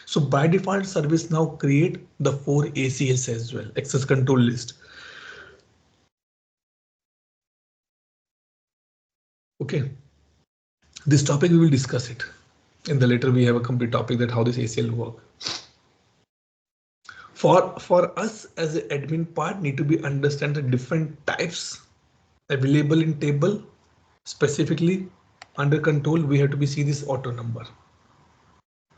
So by default, ServiceNow create the 4 ACS as well, access control list. Okay, this topic we will discuss it. In the later we have a complete topic that how this ACL work. For us as an admin part need to be understand the different types available in table. Specifically under control we have to be see this auto number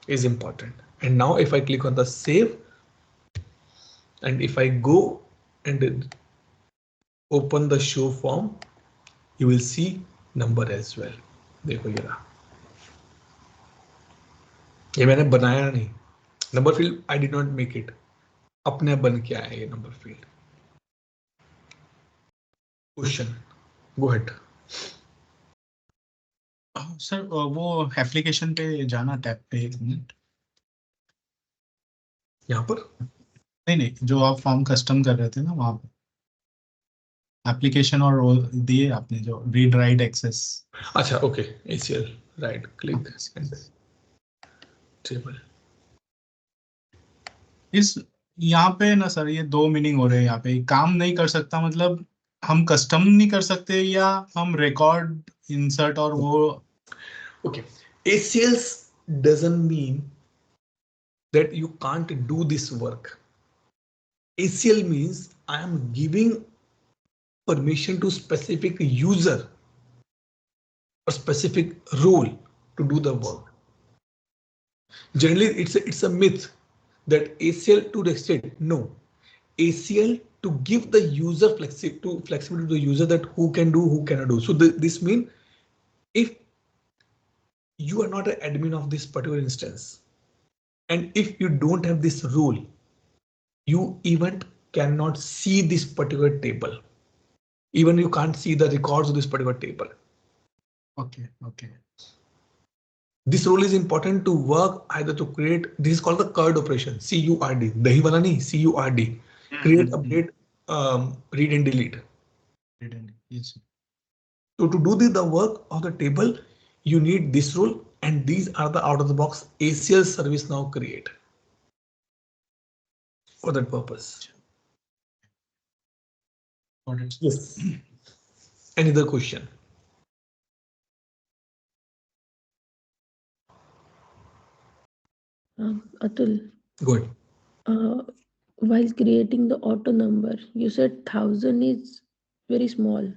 is important. And now if I click on the save and if I go and open the show form, you will see number as well. देखो ये रहा, ये मैंने बनाया नहीं, number field I did not make it, अपने आप बन के आया ये number field. Question, go ahead. Sir वो एप्लीकेशन पे जाना टैब पे 1 मिनट. यहाँ पर नहीं जो आप फॉर्म कस्टम कर रहे थे ना वहाँ पे एप्लीकेशन और वो दिए आपने जो रीड राइट एक्सेस. अच्छा okay, ACL right click and table. इस यहाँ पे ना सर ये 2 मीनिंग हो रहे हैं. यहाँ पे काम नहीं कर सकता मतलब हम कस्टम नहीं कर सकते या हम रिकॉर्ड इंसर्ट और वो. Okay, ACLs doesn't mean that you can't do this work. ACL means I am giving permission to specific user or specific role to do the work. Generally, it's a myth that ACL to restrict. No, ACL to give the user flexibility to the user that who can do, who cannot do. So this means if you are not an admin of this particular instance, and if you don't have this rule, you even cannot see this particular table. Even you can't see the records of this particular table. Okay. This rule is important to work either to create, this is called the CURD operation, CURD, dahi wala nahi, CURD, create, update, read and delete. Yes. So to do the work of the table, you need this rule, and these are the out of the box ACL ServiceNow create for that purpose. Yes. Any other question? Atul, Go ahead. while creating the auto number, you said 1000 is very small.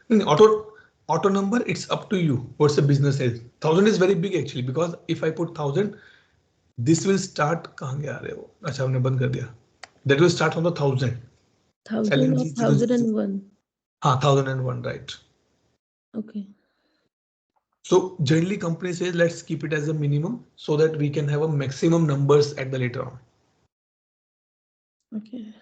Auto, Auto number, it's up to you. What's the business is? 1000 is very big actually, because if I put 1000, this will start. कहाँ गया रे वो? अच्छा हमने बंद कर दिया. That will start from the 1000. 1000 or 1001. हाँ 1001, right. Okay. So generally company says let's keep it as a minimum so that we can have a maximum numbers at the later on. Okay.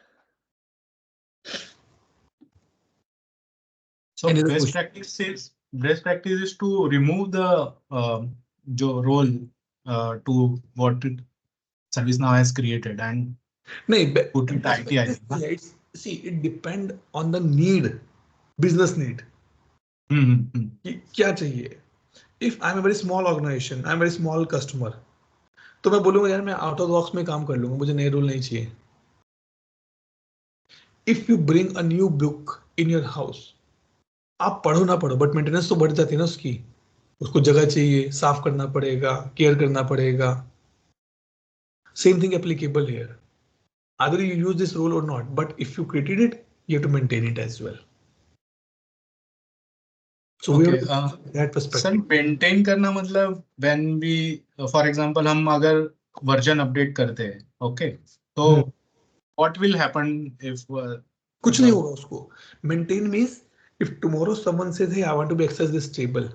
So best practice is to remove the role to what ServiceNow has created and put it ITIL. See, it depends on the need, business need. क्या चाहिए? If I'm a very small organization, I'm a very small customer, तो मैं बोलूँगा यार मैं out of the box में काम कर लूँगा, मुझे नए रूल नहीं चाहिए. If you bring a new book in your house, आप पढ़ो ना पढ़ो, बट मेंटेनेंस तो बढ़ जाती है ना उसकी. उसको जगह चाहिए, साफ करना पड़ेगा, केयर करना पड़ेगा. Same thing applicable here. Either you use this rule or not, but if you created it, you have to maintain it as well. So okay, we have that perspective. Sir, maintain करना मतलब when we, for example, हम अगर version update करते हैं, okay, तो what will happen if कुछ नहीं होगा उसको. Maintain means if tomorrow someone says, hey, I want to be access this table,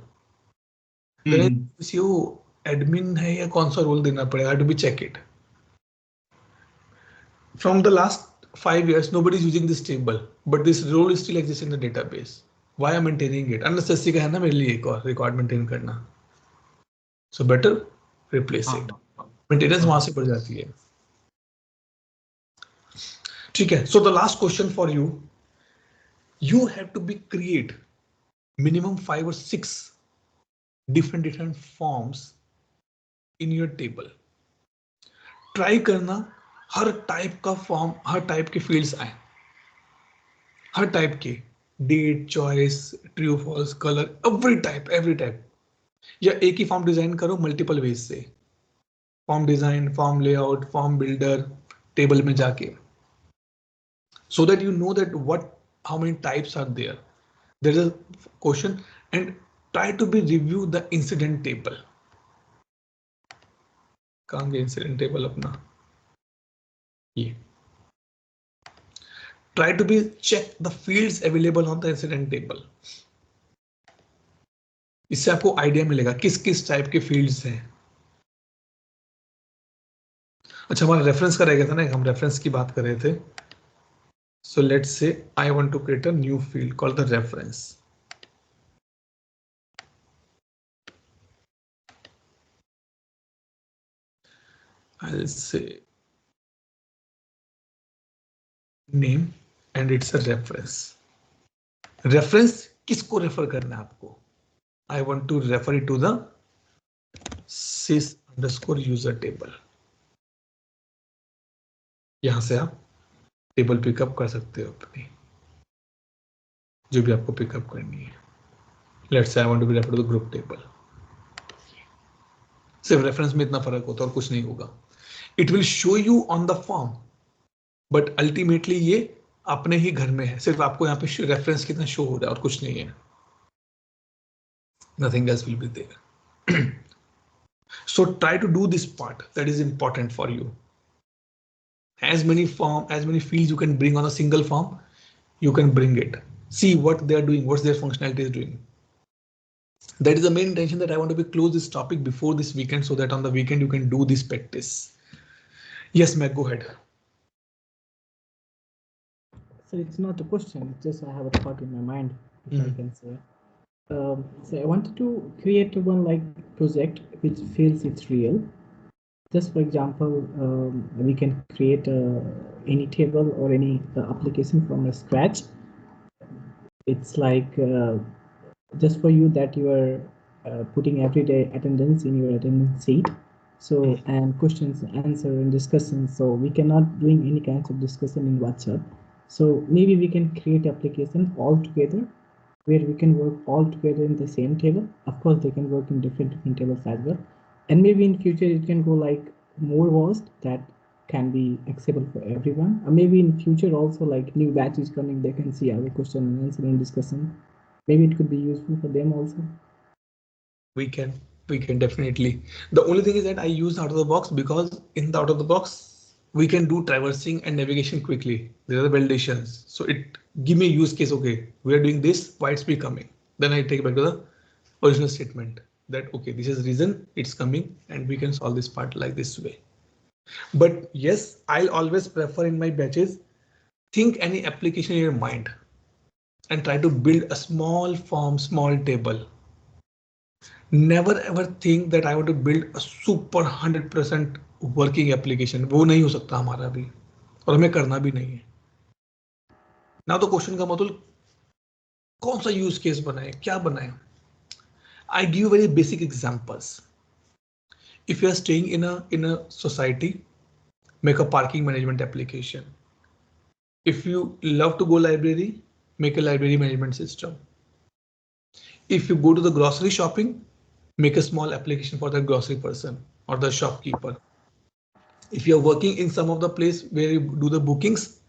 then you admin है या कौन सा role देना पड़ेगा to be check it. From the last 5 years, nobody is using this table, but this role is still existing in the database. Why am I maintaining it? Unnecessary का है ना मेरे लिए एक और record maintain करना. So better replace it. Maintenance वहां से बढ़ जाती है. ठीक है. So the last question for you. You have to be create minimum 5 or 6 different forms in your table. Try करना हर type का form, हर type के fields आए. हर type के date, choice, true, false, color, every type. या एक ही form design करो multiple ways से. Form design, form layout, form builder, table में जाके. So that you know that how many types are there. There is a question and try to be review the incident table. कहाँ गया incident table अपना? ये. Try to be check the fields available on the incident table. इससे आपको idea मिलेगा किस type के fields हैं. अच्छा हमारा रेफरेंस का रह गया था ना, हम रेफरेंस की बात कर रहे थे. So let's say I want to create a new field called the reference. I'll say name and it's a reference. Reference किसको रेफर करना है आपको? I want to refer it to the sys_user table. यहां से आप table pickup कर सकते हो अपनी जो भी आपको पिकअप करनी है. Let's say I want to be refer to the group table. सिर्फ रेफरेंस में इतना फर्क होता है और कुछ नहीं होगा. It will show you on the form, but ultimately ये अपने ही घर में है. सिर्फ आपको यहाँ पे रेफरेंस कितना शो हो रहा है और कुछ नहीं है. Nothing else will be there. So try to do this part that is important for you. As many fields you can bring on a single form, you can bring it. See what they are doing, what's their functionality is doing. That is the main intention that I want to be close this topic before this weekend so that on the weekend you can do this practice. Yes, Meg, go ahead. So it's not a question, it's just I have a thought in my mind, if I can say. So I wanted to create one like project which feels it's real. Just for example, we can create any table or any application from scratch. It's like just for you that you are putting everyday attendance in your attendance sheet. So and questions, answer, and discussion. So we cannot doing any kinds of discussion in WhatsApp. So maybe we can create application all together where we can work all together in the same table. Of course, they can work in different tables as well. And maybe in future it can go like more vast that can be accessible for everyone. Or maybe in future also like new batches coming, they can see our question and answer and discussion Maybe it could be useful for them also. We can definitely. The only thing is that I use out of the box because in the out of the box we can do traversing and navigation quickly. There are the validations, so it give me a use case. Okay, we are doing this. Why it's becoming? Then I take back to the original statement that okay, this is the reason it's coming, and we can solve this part like this way. But yes, I'll always prefer in my batches, think any application in your mind and try to build a small form, small table. Never ever think that I want to build a super 100% working application. वो नहीं हो सकता हमारा भी और हमें करना भी नहीं है. Now the question का मतलब कौन सा use case बनाए, क्या बनाए? I give very basic examples. If you are staying in a society, make a parking management application. If you love to go library, make a library management system. If you go to the grocery shopping, make a small application for the grocery person or the shopkeeper. If you're working in some of the place where you do the bookings,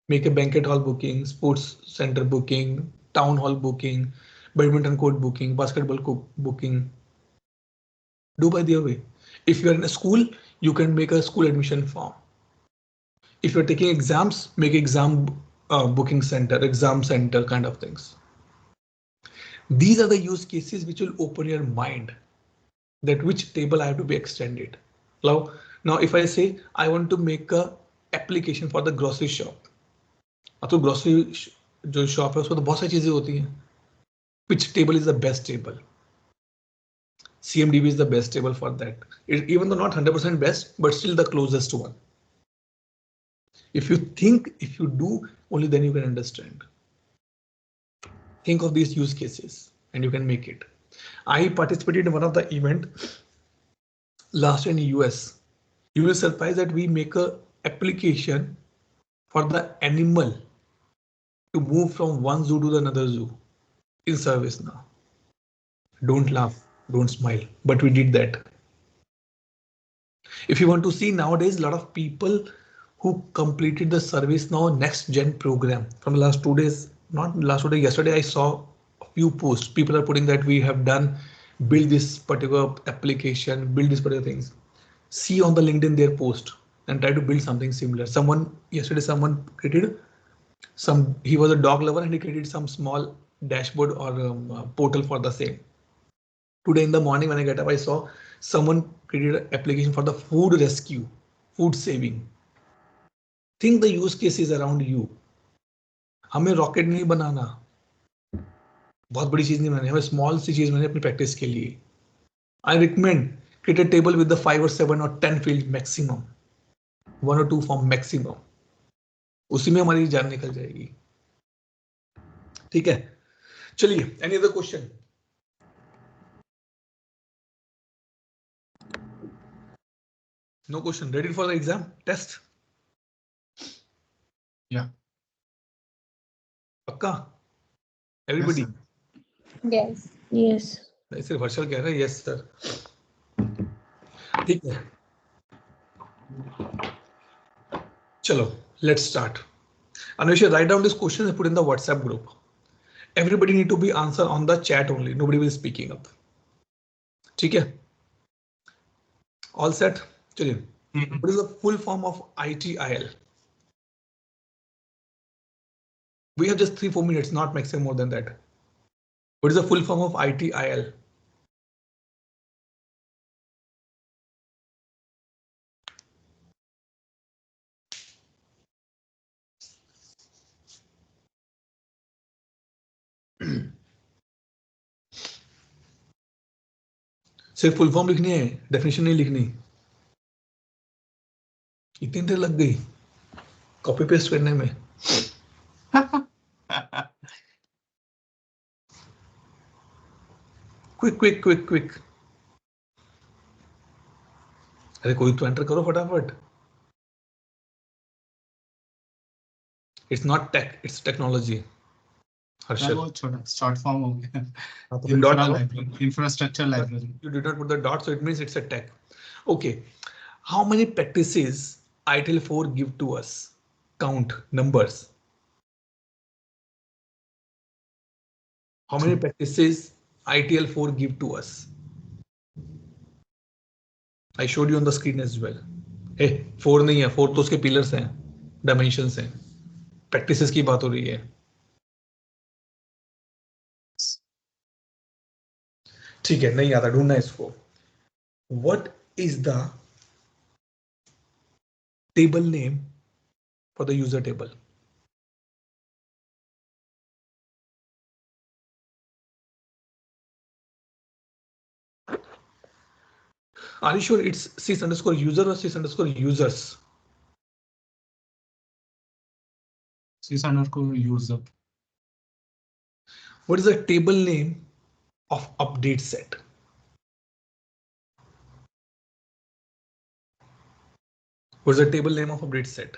make a banquet hall booking, sports center booking, town hall booking, badminton court booking, basketball booking. Do by the way. If you're in a school, you can make a school admission form. If you're taking exams, make exam booking center, exam center kind of things. These are the use cases which will open your mind that which table I have to be extended. Now if I say I want to make a application for the grocery shop, तो grocery जो shop है उसमें तो बहुत सारी चीजें होती हैं. Which table is the best table? CMDB is the best table for that. Even though not 100% best, but still the closest one. If you think, if you do, only then you can understand. Think of these use cases and you can make it. I participated in one of the event last in US. You will surprise that we make a application for the animal to move from one zoo to another zoo in service now. Don't laugh, don't smile, but we did that. If you want to see nowadays, a lot of people who completed the service now next gen program from the last 2 days, not last 2 days, yesterday I saw a few posts. People are putting that we have done, build this particular application, build this particular things. See on the LinkedIn their post and try to build something similar. Yesterday someone created he was a dog lover and he created some small dashboard or portal for the same. Today in the morning when I get up, I saw someone created an application for the food rescue, food saving. Think the use cases around you. हमें rocket नहीं बनाना, बहुत बड़ी चीज नहीं बनानी, हमें small C चीज बनानी अपनी प्रैक्टिस के लिए. I recommend create a table with the 5 or 7 or 10 fields maximum, 1 or 2 form maximum. उसी में हमारी जान निकल जाएगी. ठीक है, चलिए. Any other question? No question. Ready for the exam test? Yeah. पक्का? Everybody? Yes. Yes. सिर्फ हर्षल कह रहा है yes sir. ठीक है, चलो let's start. Anusha, write down this question and put in the WhatsApp group. Everybody need to be answer on the chat only. Nobody will speaking up. ठीक है? All set? चलिए. What is the full form of ITIL? We have just 3-4 minutes, not maximum more than that. What is the full form of ITIL? सिर्फ full form लिखनी है, definition नहीं लिखनी. इतनी देर लग गई कॉपी पेस्ट करने में. क्विक. अरे कोई तो एंटर करो फटाफट. It's not tech, it's technology. वो छोटा short form हो गया. Infrastructure library. You did not put the dot, so it means it's a tech. Okay. How many practices ITIL 4 give to us? Count numbers. How many practices ITL4 give to us? I showed you on the screen as well. Hey, 4 नहीं है, 4 तो उसके pillars हैं, dimensions हैं. Practices की बात हो रही है. ठीक है, नहीं आता, ढूंढना इसको. What is the table name for the user table? Are you sure it's sys underscore user or sys underscore users? Sys underscore user. What is the table name of update set? What is the table name of update set?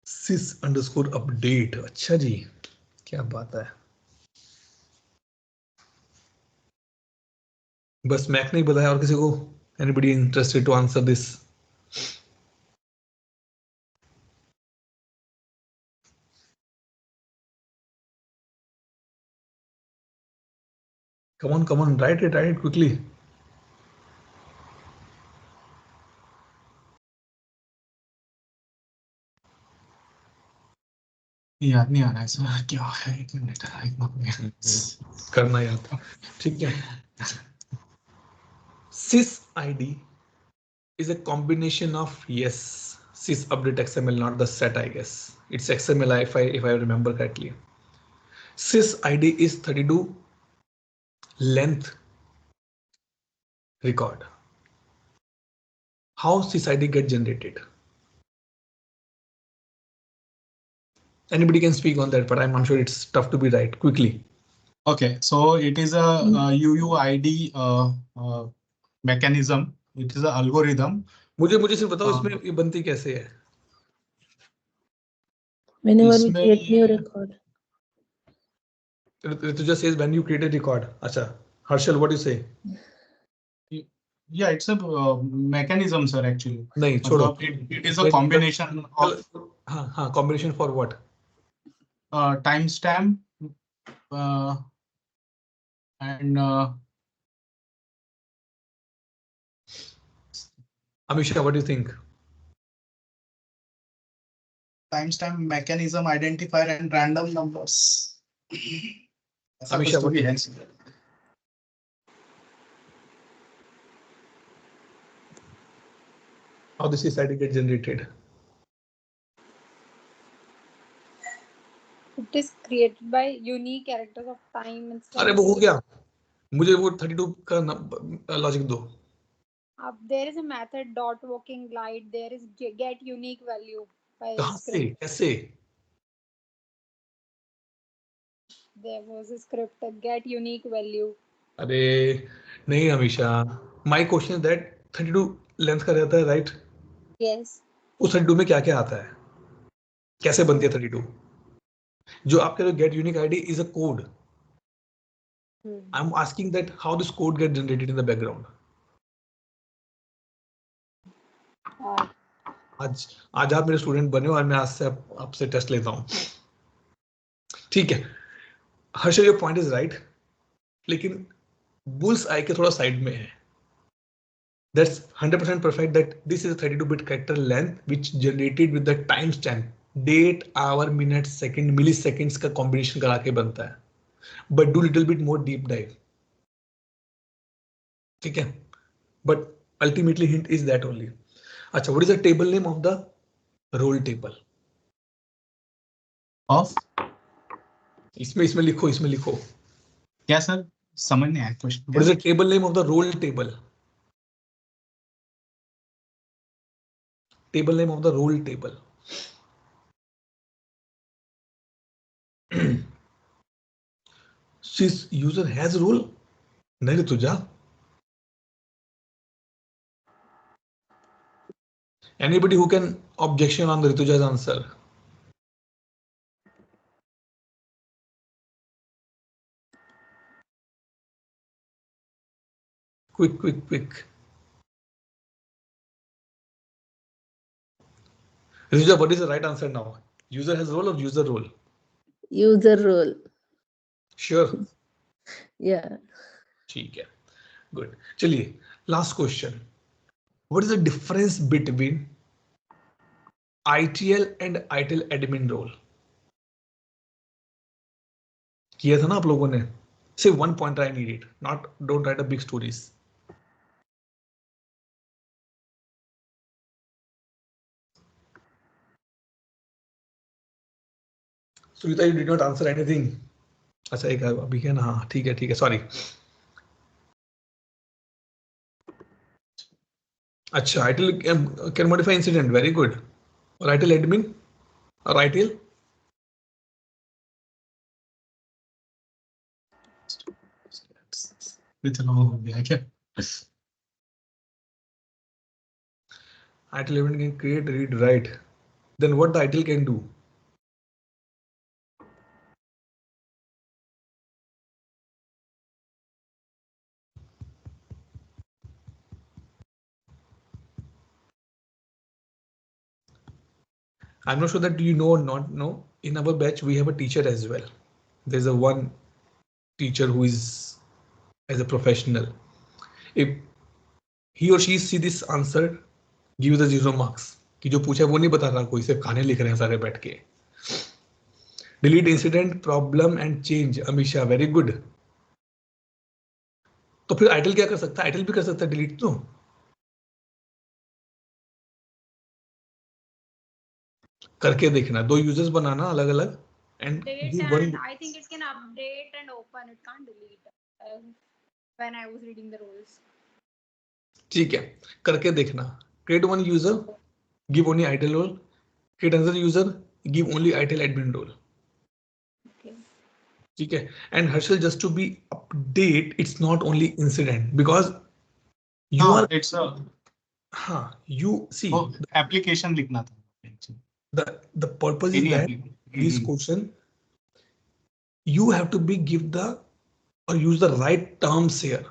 sys underscore update. अच्छा जी, क्या बात है. बस Mac नहीं बताया और किसी को? Anybody interested to answer this? Come on, write it quickly. याद नहीं आ रहा है सर, क्या है? एक मिनट करना याद. ठीक है. sys id is a combination of, yes, sys update XML, not the set, I guess. It's XML if I remember correctly. Sys id is 32 length record. How sys id get generated? Anybody can speak on that, but I'm sure it's tough to be right quickly. Okay, so it is a UUID mechanism. It is an algorithm. मुझे सिर्फ बताओ इसमें ये बनती कैसे है? Whenever we create new record. Rituja says when you create a record. Acha, Harshal, what do you say? Yeah, it's a mechanism, sir. Actually, नहीं छोड़ो. It is a combination of हाँ, combination for what? Timestamp and Amisha, what do you think? timestamp mechanism, identifier, and random numbers. Amisha, what do you think? How this is get generated? It is created by unique characters of time and stuff. अरे वो हो गया. मुझे वो 32 का logic दो. There is a method dot walking glide. There is get unique value. कहाँ से? कैसे? There was a script get unique value. अरे नहीं Amisha. My question is that 32 length का रहता है, राइट? Yes. उस 32 में क्या क्या आता है? कैसे बनती है 32? जो आप कह रहे हो get unique ID is a code. I'm asking that how this code get generated in the background. आज आप मेरे स्टूडेंट बने हो और मैं आज से आपसे टेस्ट लेता हूं. ठीक है. Harshal, your point is right, लेकिन बुल्स आई के थोड़ा साइड में है. That's 100% perfect that this is a 32-bit character length which generated with the timestamp, date, hour, minute, second, milliseconds का combination करा के बनता है. But do little bit more deep dive. ठीक है. But ultimately hint is that only. अच्छा, what is the table name of the roll table? Of? इसमें लिखो. क्या सर? समझ नहीं आया question. What is the table name of the roll table? Table name of the roll table. Sys user has role? नहीं तुझा. Anybody who can objection on the Rituja's answer? Quick. Rituja, what is the right answer now? User has role or user role? User role. Sure. Yeah. ठीक है. Good. चलिए, last question. What is the difference between ITL and ITIL admin role? किया था ना आप लोगों ने? Say one pointer I need it. Not don't write a big stories. Sunita, you did not answer anything. अच्छा एक अभी है ना, हाँ ठीक है सॉरी. अच्छा ITIL can modify incident. Very good. और ITIL admin और ITIL? इतना हो गया क्या? ITIL admin can create, read, write. Then what the ITIL can do? I'm not sure that you know or not know. In our batch, we have a teacher as well. There's a one teacher who is as a professional. If he or she see this answer, give the 0 marks. कि जो पूछा है वो नहीं बता रहा, कोई सिर्फ खाने लिख रहे हैं सारे बैठ के. Delete incident, problem and change. Amisha, very good. तो फिर ITIL क्या कर सकता है? ITIL भी कर सकता है डिलीट तो. करके देखना, 2 यूजर्स बनाना अलग अलग and Delete do and one. I think it can update and open. It can't delete. When I was reading the rules. ठीक है, करके देखना. Create one user, give only ITIL role. Create another user, give only ITIL admin role. Okay. ठीक है. And Harshal, just to be update, it's not only incident because you are. It's a. हाँ, you see. Application लिखना था. The purpose is that this question you have to be give the or use the right terms here.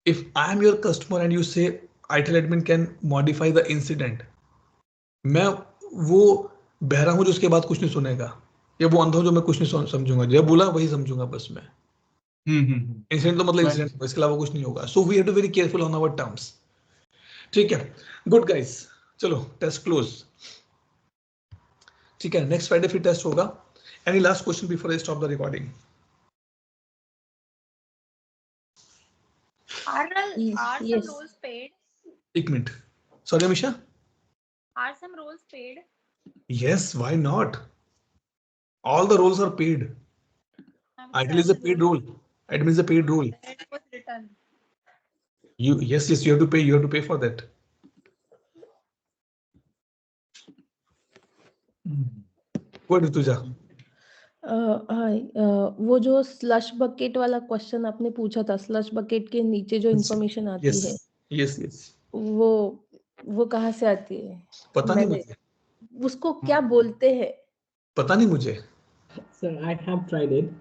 If I am your customer and you say ITIL admin can modify the incident, मैं वो बहरा हूं जो उसके बाद कुछ नहीं सुनेगा, या वो अंधा हूं जो मैं कुछ नहीं समझूंगा, जब बोला वही समझूंगा बस मैं. इंसिडेंट तो मतलब इंसिडेंट, इसके अलावा कुछ नहीं होगा. So we have to very careful on our terms. ठीक है, गुड गाइस, चलो टेस्ट क्लोज. ठीक है, नेक्स्ट फ्राइडे फिर टेस्ट होगा. Any last question before I stop the recording? Are some Yes. roles paid? एक minute, sorry Amisha. Are some roles paid? Yes, why not? All the roles are paid. ITIL is a paid role. Admin is a paid role. It was written. Yes, you have to pay. You have to pay for that. What Rituja? हाय, वो जो slush bucket वाला question आपने पूछा था, slush bucket के नीचे जो information आती है, Yes. वो कहाँ से आती है? पता नहीं मुझे. उसको क्या बोलते हैं? पता नहीं मुझे. Sir, I have tried it.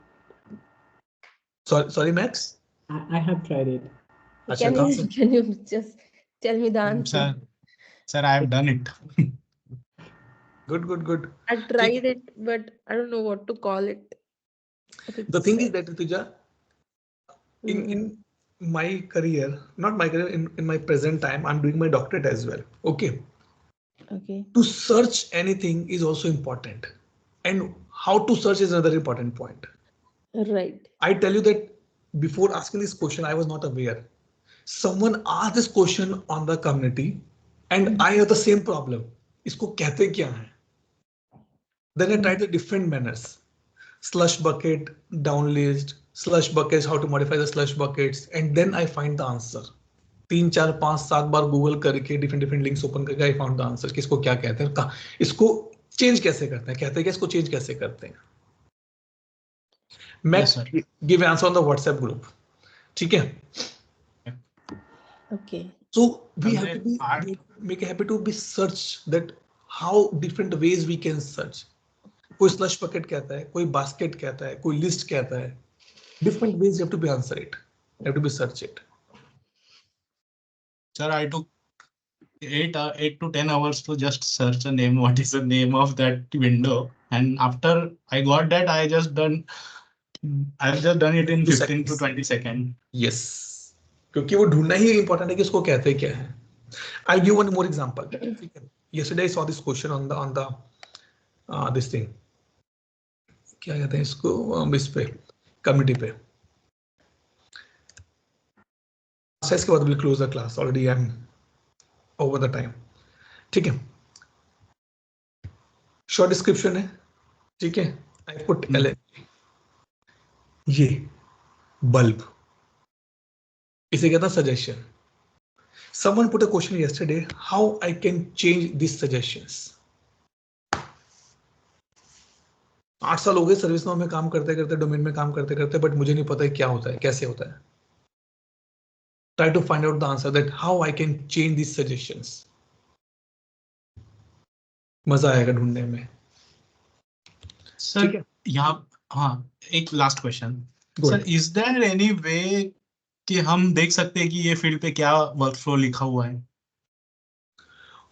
Sorry, Max. I have tried it. अच्छा, Can you just tell me the answer? Sir, I have done it. Good. I tried it, but I don't know what to call it. The thing is that Rituja, in my career, not my career, in my present time, I'm doing my doctorate as well. Okay. To search anything is also important, and how to search is another important point. Right. I tell you that before asking this question, I was not aware. Someone asked this question on the community, and I have the same problem. इसको कहते क्या हैं? Then I tried the different manners. Slush bucket, downlist, slush buckets, how to modify the slush buckets, and then I find the answer. 3, 4, 5, 7 bar Google करके different links open करके I found the answer कि इसको क्या कहते हैं, इसको change कैसे करते हैं, कहते हैं कि इसको चेंज कैसे करते हैं. मैं give answer on the WhatsApp group. ठीक है? Okay. So we have to be make a habit to be search that how different ways we can search. कोई slush bucket कहता है, कोई basket कहता है, कोई list कहता है. Different ways you have to be answer it. You have to be search it. Sir, I took 8 to 10 hours to just search a name, what is the name of that window, and after I got that, I've just done it in 15 to 20 seconds. Yes, क्योंकि वो ढूंढना ही important है कि उसको कहते क्या है. I'll give one more example. Yesterday I saw this question on the this thing. क्या कहते हैं इसको, इस पे community पे. इसके बाद we'll close the class. Already I'm over the time. ठीक है. शॉर्ट डिस्क्रिप्शन है, ठीक है. आई पुट LN, ये बल्ब, इसे कहता है suggestion. Someone put a question yesterday, how I can change this suggestions. 8 साल हो गए सर्विस नाउ में काम करते करते, डोमेन में काम करते करते, बट मुझे नहीं पता है क्या होता है, कैसे होता है. Try to find out the answer that how I can change this suggestions. मजा आएगा ढूंढने में. सर यहाँ हाँ, एक last question sir, is there any way कि हम देख सकते हैं कि ये फील्ड पे क्या वर्कफ्लो लिखा हुआ है?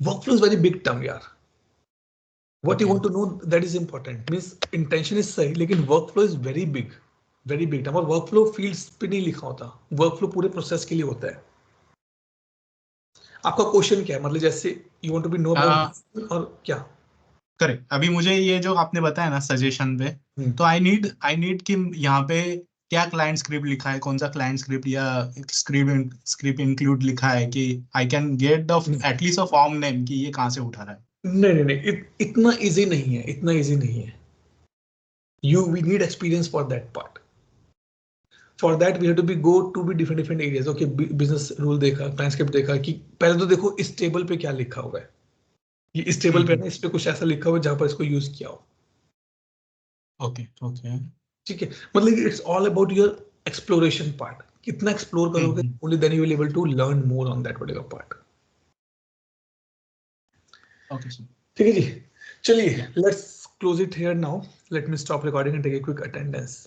Workflow is very big term यार. What you want to know, that is important. Means intention is सही, लेकिन workflow is very big term. और workflow fields पे नहीं लिखा होता, workflow पूरे प्रोसेस के लिए होता है. आपका क्वेश्चन क्या है, मतलब जैसे you want to be know about और क्या? करेक्ट. अभी मुझे ये जो आपने बताया ना सजेशन पे, तो आई नीड कि यहाँ पे क्या क्लाइंट स्क्रिप्ट लिखा है, कौन सा क्लाइंट स्क्रिप्ट या स्क्रिप्ट इंक्लूड लिखा है कि I can get the at least a form name कि ये कहाँ से उठा रहा है. नहीं, इतना इजी नहीं है, इतना इजी नहीं है. We need experience for that part. For that we have to go to different areas. Okay, business rule देखा, client script देखा, कि पहले तो देखो इस टेबल पे क्या लिखा हुआ है. ये इस टेबल पे ना, इस पे कुछ ऐसा लिखा हुआ है जहां पर इसको यूज किया हो. ओके, ठीक है. मतलब it's all about your exploration part. कितना एक्सप्लोर करोगे, only then you will able to learn more on that particular part. Okay sir. ठीक है जी, चलिए let's close it here now. Let me stop recording and take a quick attendance.